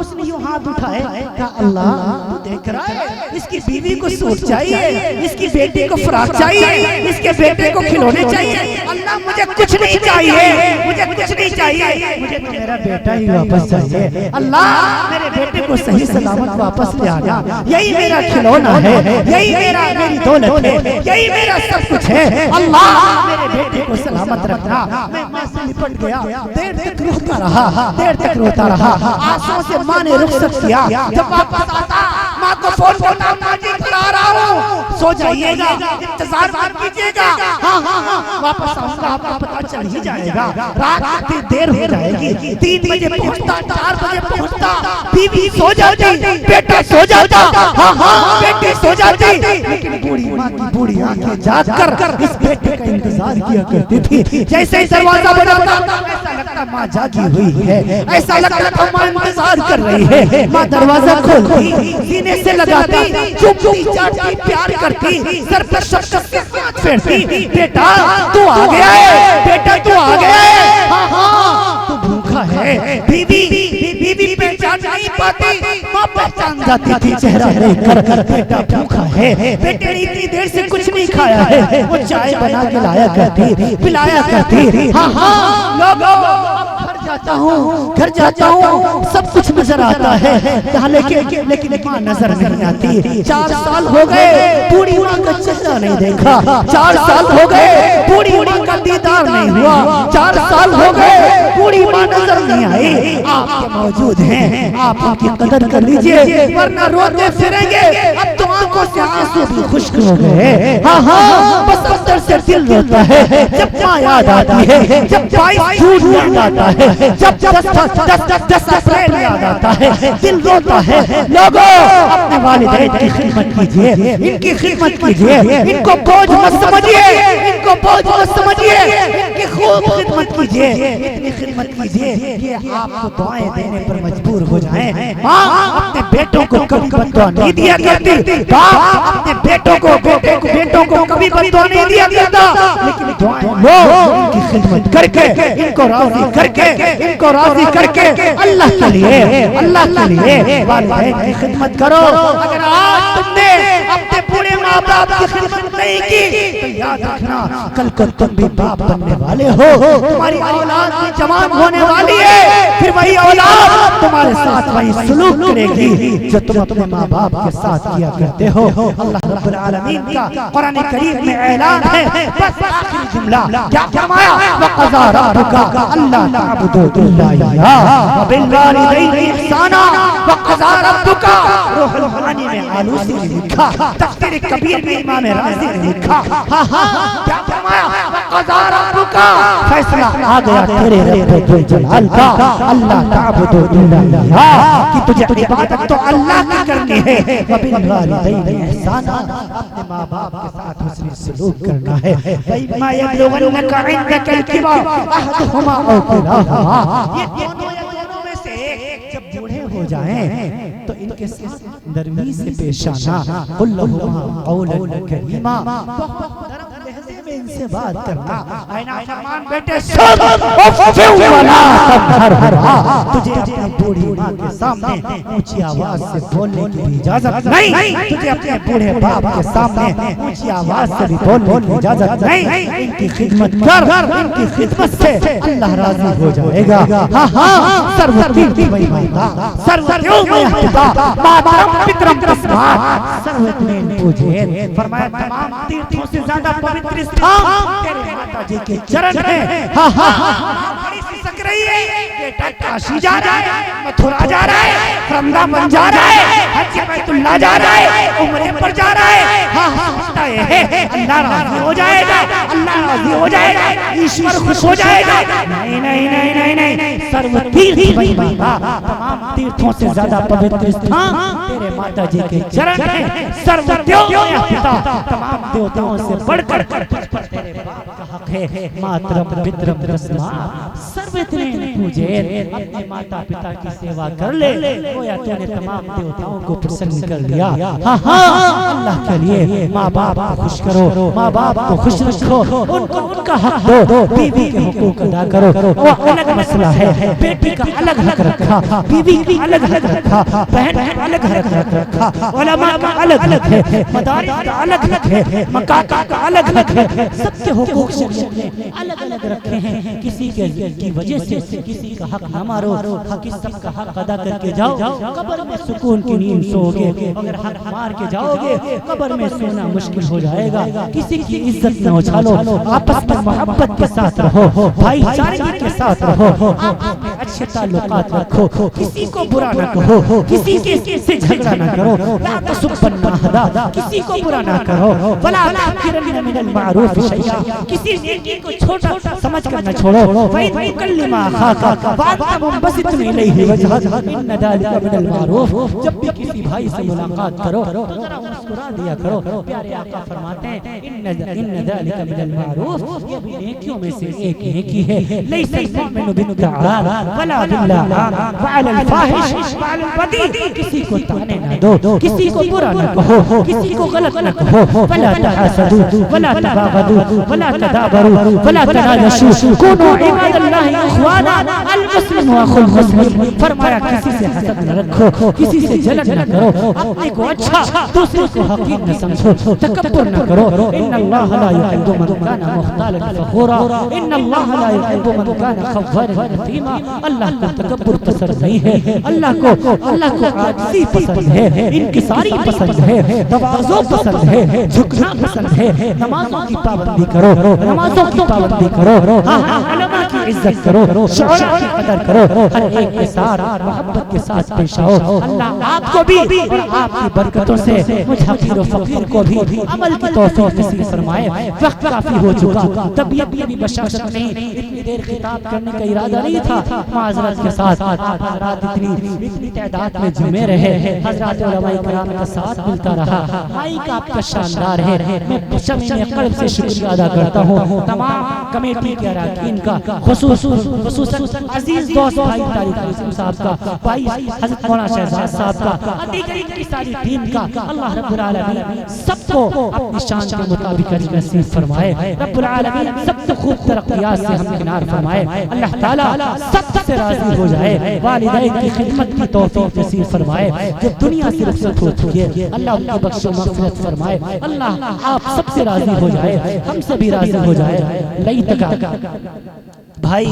उसने यूं हाथ उठाए, कहा अल्लाह तू देख रहा है, इसकी बीवी को सूट चाहिए, इसकी बेटी को फ्रॉक चाहिए, इसके बेटे को खिलौने चाहिए। अल्लाह मुझे कुछ नहीं चाहिए, मुझे कुछ नहीं चाहिए, मुझे तो मेरा बेटा ही वापस चाहिए। अल्लाह मेरे बेटे को सही सलामत वापस ले आना, यही मेरा खिलौना है, यही मेरी दौलत है, यही मेरा सब कुछ है। अल्लाह मेरे बेटे को सलामत रखना। मैं माँ से लिपट गया, देर तक रोता रहा, आंसुओं से माँ ने रुखसत किया। जब वापस आता माँ को फोन करता, माँ जी बुला रहा हूँ, सो जाइएगा, इंतजार मत कीजिएगा। हाँ वापस आऊंगा, आपको पता चल ही जाएगा। रात की देर हो जाएगी, 3 बजे पहुँचता, 4 बजे पहुँचता, बीवी सो जाती, बेटा सो जाता, हाँ बेटी सो जाती, लेकिन बूढ़ी माँ की बूढ़ी आंखें जागकर इस बेटे का इंतजार किया करती थी। जैसे ही दरवाजा बजाता ऐसा लगता माँ जागी हुई है, ऐसा लगता था माँ इंतजार कर रही है। माँ दरवाजा खोलती, सीने से लगाती, चुपती चाटती, प्यार करती, सर पर शफ़क़त से हाथ फेरती, बेटा तू आ गया है, बेटा तू आ गया है, हाँ तू भूखा है। बीवी पहचान नहीं पाती, माँ पहचान जाती थी चेहरा देखकर, बेटा भूखा है। बेटे ने इतनी देर से कुछ नहीं खाया है, वो चाय बना के लाया करती, पिलाया करती। हाँ लोगों घर जाता हूँ सब कुछ नजर आता है, लेकिन माँ नजर नहीं आती। 4 साल हो गए बूढ़ी माँ का चेहरा नहीं देखा, 4 साल हो गए बूढ़ी माँ का दीदार नहीं हुआ, 4 साल हो गए बूढ़ी माँ नजर नहीं आई। आप मौजूद हैं, आप उनकी कदर कर लीजिए, वरना रोते फिरेंगे। अब तो आंखों से आंसू भी खुश्क हो गए। हाँ बस अंदर से दिल रोता है जब माँ याद आती है, जब 22 जून याद आता है, जब 10 अप्रैल याद आता है, दिल रोता है। लोगों अपने वालिदैन की खिदमत कीजिए, इनकी खिदमत कीजिए, इनको बोझ मत समझिए, इनको बोझ मत समझिए, इनकी खूब खिदमत कीजिए, इतनी खिदमत कीजिए कि आपको दुआएं देने पर मजबूर हो जाएं। माँ अपने बेटों को कभी बद्दुआ नहीं दिया करती, बाप अपने बेटों को कभी बद्दुआ नहीं दिया करता, लेकिन दुआएं लो इनकी खिदमत करके, इनको राजी करके अल्लाह के लिए वालिदैन की खिदमत करो। अगर आज तुमने अपने पूरे माँ बाप की खिदमत नहीं की तो याद रखना कल को तुम भी बाप बनने वाले हो, तुम्हारी औलाद भी जवान होने वाली है, फिर वही औलाद तुम्हारे साथ वही सलूक करेगी जो तुम अपने माँ बाप के साथ किया करते हो। अल्लाह रब्बुल आलमीन का कुरान करीम में ऐलान है, बस आखिरी जुमला क्या फरमाया, वक़ज़ा रब्बुका अल्ला तअबुदू इल्ला इय्याहु व बिल वालिदैनि इहसाना, वक़ज़ा रब्बुका रूहुल मानी में आलूसी ने लिखा, तफ्सीर कबीर में इमाम राज़ी ने लिखा, क्या फरमाया, वक़ज़ा रब्बुका फैसला आ गया तेरे रब्बुल जलाल का, अल्ला तअबुदू इल्ला इय्याहु कि तुझे इबादत तो अल्लाह की करनी है, व बिल वालिदैनि इहसाना अपने माँ बाप के साथ हुस्न सलूक करना है। इम्मा यब्लुगन्नका इंदकल किबर अहदुहुमा औ किलाहुमा, ये दोनों में से एक जब बूढ़े हो जाएं तो इनके नरमी से पेश आना, कुल लहुमा कौलन करीमा, इनसे बात करना, आईना फरमान बेटे सुन वला तनहरहा, तुझे अपनी बूढ़ी माँ के सामने ऊंची आवाज से बोलने की इजाजत नहीं, तुझे अपने बूढ़े बाप के सामने ऊंची आवाज से भी बोलने की इजाजत नहीं, इनकी खिदमत कर, इनकी खिदमत से अल्लाह राजी हो जाएगा। हाँ सर्वतीर्थ वही माता सर्वत्यों में हता मातरम पितरम तस्मात् सर्वत्मेन पूजे, फरमाया तमाम तीर्थों से ज्यादा पवित्र स्थान तेरे माता जी के चरण है। बड़ी सी सक रही है, बेटा काशी जा रहा है, मथुरा जा रहा है, वृंदावन जा रहा है, हज बैतुल्लाह जा रहा है, उम्रे पर जा रहा है, सोचता है अल्लाह राजी हो जाएगा, अल्लाह राजी हो जाएगा, ईश्वर खुश हो जाएगा। नहीं नहीं नहीं नहीं नहीं, सर्वतीर्थ वही माता, तमाम तीर्थों से ज्यादा पवित्र स्थान तेरे माता जी के चरण है, सर्वत्यों में पिता, तमाम देवताओं से बढ़कर तेरे बाप का हक है, मातरम पितरम तस्मात् सर्वत्रेण पूजे, अपने माता पिता की सेवा कर ले, गोया तूने तमाम देवताओं को प्रसन्न कर लिया। अल्लाह के लिए माँ बाप को खुश करो, माँ बाप को खुश रखो, उनको उनका हक दो, बीवी के हुकूक अदा करो, वो अलग मसला है, बेटी का अलग हक रखा, बीवी का अलग हक रखा, बहन का अलग हक रखा, उलमा का अलग हक है, मदारिस का अलग हक है, मकाका का अलग हक है, सबके हुकूक शरीयत ने अलग अलग रखे हैं। किसी के की वजह से किसी का हक न मारो, सबका हक अदा करके जाओ, कब्र में सुकून की नींद सोओगे, अगर हक मार के जाओगे कब्र में सोना मुश्किल हो जाएगा। किसी की इज्जत न उछालो, आपस में मोहब्बत के साथ रहो, भाईचारे के साथ रहो, आपस में अच्छे ताल्लुकात रखो, किसी को बुरा न कहो, किसी के से झगड़ा न करो, ला तसुब्बन अहदा, किसी को बुरा न करो, वला तहकिरन मिनल मारूफ शैया, किसी नेकी को छोटा समझ कर न छोड़ो, फइन कल्लिमा खाका वांता मुंबसितुन इलैहि वजह इन दालिका मिनल मारूफ, जब भी किसी भाई से मुलाकात करो तो जरा मुस्कुरा दिया करो। प्यारे आका फरमाते हैं इन दालिका मिनल मारूफ, ये भी नेकियों में से एक नेकी है। लैसा मुमिनु बिद्दाआन वला बिल्लाह वअलल फाहिश वअलल बदी, किसी को ताने न दो, किसी को बुरा न कहो, किसी को गलत न कहो, वला तहसदू वला तबागदू वला तदाबरू वला तनाजशू कुनू इबादल्लाहि इख्वाना अल मुस्लिम व अखुल मुस्लिम, फरमाया किसी से हसद न रखो, किसी से जलन न करो, अपने को अच्छा दूसरे को हकीर न समझो, तकब्बुर न करो। इन्नल्लाह ला युहिब्बु मन काना मुख्तालन फखूरा, इन्नल्लाह ला युहिब्बु मन काना खव्वारन नतीमा, अल्लाह को तकब्बुर पसंद नहीं है, अल्लाह को आजिज़ी पसंद है, इंकिसारी पसंद है, तवाज़ु पसंद है, झुकना पसंद है। नमाजों की पाबंदी करो, नमाजों की पाबंदी करो, उलमा की इज्जत करो, शुरा की कदर करो, हर एक के साथ मोहब्बत के साथ पेश आओ। अल्लाह आपको भी और आपकी बरकतों से मुझ हकीर फकीर को भी अमल की तौफीक नसीब फरमाए। वक्त काफी हो चुका, तबीयत भी बशाशत नहीं, इतनी देर खिताब करने का इरादा नहीं था, माजरत के साथ आप हजरात इतनी तादाद में जमे रहे, हजरात उलमा इकराम का साथ मिलता रहा, माइक आपका शानदार है, मैं शमीन क़ल्ब से शुक्रिया अदा करता हूँ तमाम कमेटी के अरकान का, खुसूसन अजीज दोस्त भाई तारिक कासिम साहब का, भाई हजरत मौलाना शहजाद साहब का, दीगर की सारी टीम का अल्लाह रब्बुल आलमीन सबको अपनी शान के मुताबिक अजर नसीब फरमाए। रब्बुल आलमीन सबको खूब तरक्कियात से हमकिनार फरमाए। अल्लाह ताला सबसे राजी हो जाए। वालिदैन की खिदमत की तौफीक नसीब फरमाए। जो दुनिया से रुखसत हो चुकी है अल्लाह उनकी बख्शो मग़फ़िरत फरमाए। अल्लाह आप सबसे राजी हो जाए, हमसे भी राजी हो जाए। लई तका भाई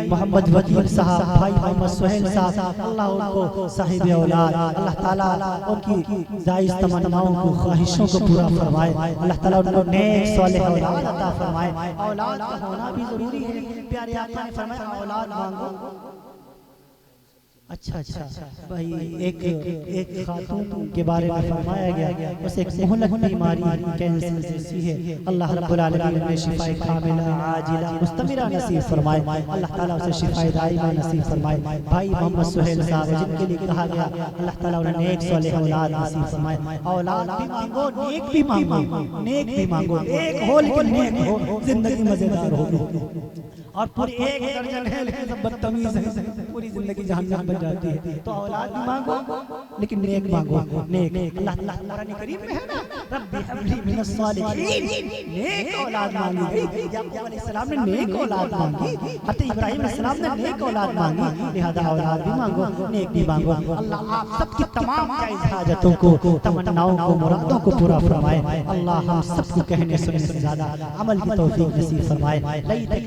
मोहम्मद वकील साहब, भाई मोहम्मद सुहेल साहब, अल्लाह उनको साहिब औलाद, अल्लाह ताला उनकी जायज़ तमन्नाओं को, ख्वाहिशों को पूरा फरमाए। अल्लाह ताला उनको नेक सालेह औलाद अता फरमाए। औलाद का होना भी जरूरी है। प्यारे आका ने फरमाया औलाद मांगो। अच्छा भाई एक खातून के बारे में फरमाया गया, उसे एक मुहलक बीमारी कैंसर जैसी है। अल्लाह रब्बुल आलमीन ने शिफाए कामिला आजिला मुस्तमिरा नसीब फरमाए। अल्लाह ताला उसे शिफाए दाइमा नसीब फरमाए। भाई मोहम्मद सुहेल साहब जिनके लिए कहा गया अल्लाह ताला उन्हें नेक सालेह औलाद नसीब फरमाए। औलाद भी मांगो, नेक भी मांगो, नेक भी मांगो, एक हो लेकिन नेक हो, जिंदगी मजेदार हो। और पूरी एक दर्जन है लेकिन सब बदतमीज है, पूरी जिंदगी जहन्नम बन जाती है। तो औलाद भी मांगो लेकिन नेक मांगो, नेक। अल्लाह कुरान करीम में है ना, रब्बी हबली मिनस सालिहीन, नेक औलाद मांगी गई। याकूब अलैहिस्सलाम ने नेक औलाद मांगी, हज़रत इब्राहीम अलैहिस्सलाम ने नेक औलाद मांगी, लिहाजा औलाद भी मांगो, नेक भी मांगो। अल्लाह आप सबकी तमाम जायज़ हाजतों को, तमन्नाओं को, मुरादों को पूरा फरमाए। अल्लाह हम सबको कहने सुनने से ज्यादा अमल की तौफीक नसीब फरमाए। लैतक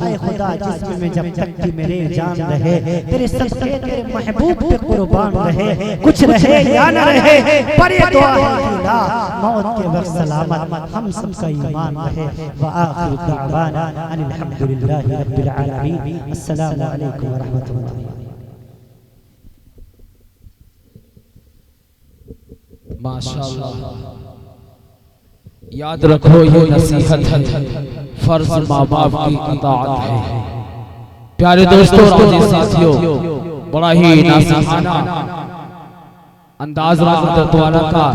ऐ खुदा जिस्म में जब तक कि मेरे जान रहे, तेरे सदके तेरे महबूब पे कुर्बान रहे, कुछ रहे या न रहे पर ये दुआ है खुदा मौत के वक्त सलामत हम सबका ईमान रहे। व आखिर दावाना अनिल हम्दुलिल्लाहि रब्बिल आलमीन। अस्सलामु अलैकुम व रहमतुल्लाहि। माशाअल्लाह, याद रखो ये नसीहत है, फर्ज माँ बाप की अताअत है। प्यारे दोस्तों और साथियों, बड़ा ही नासिहाना अंदाज रहा हज़रत वाला का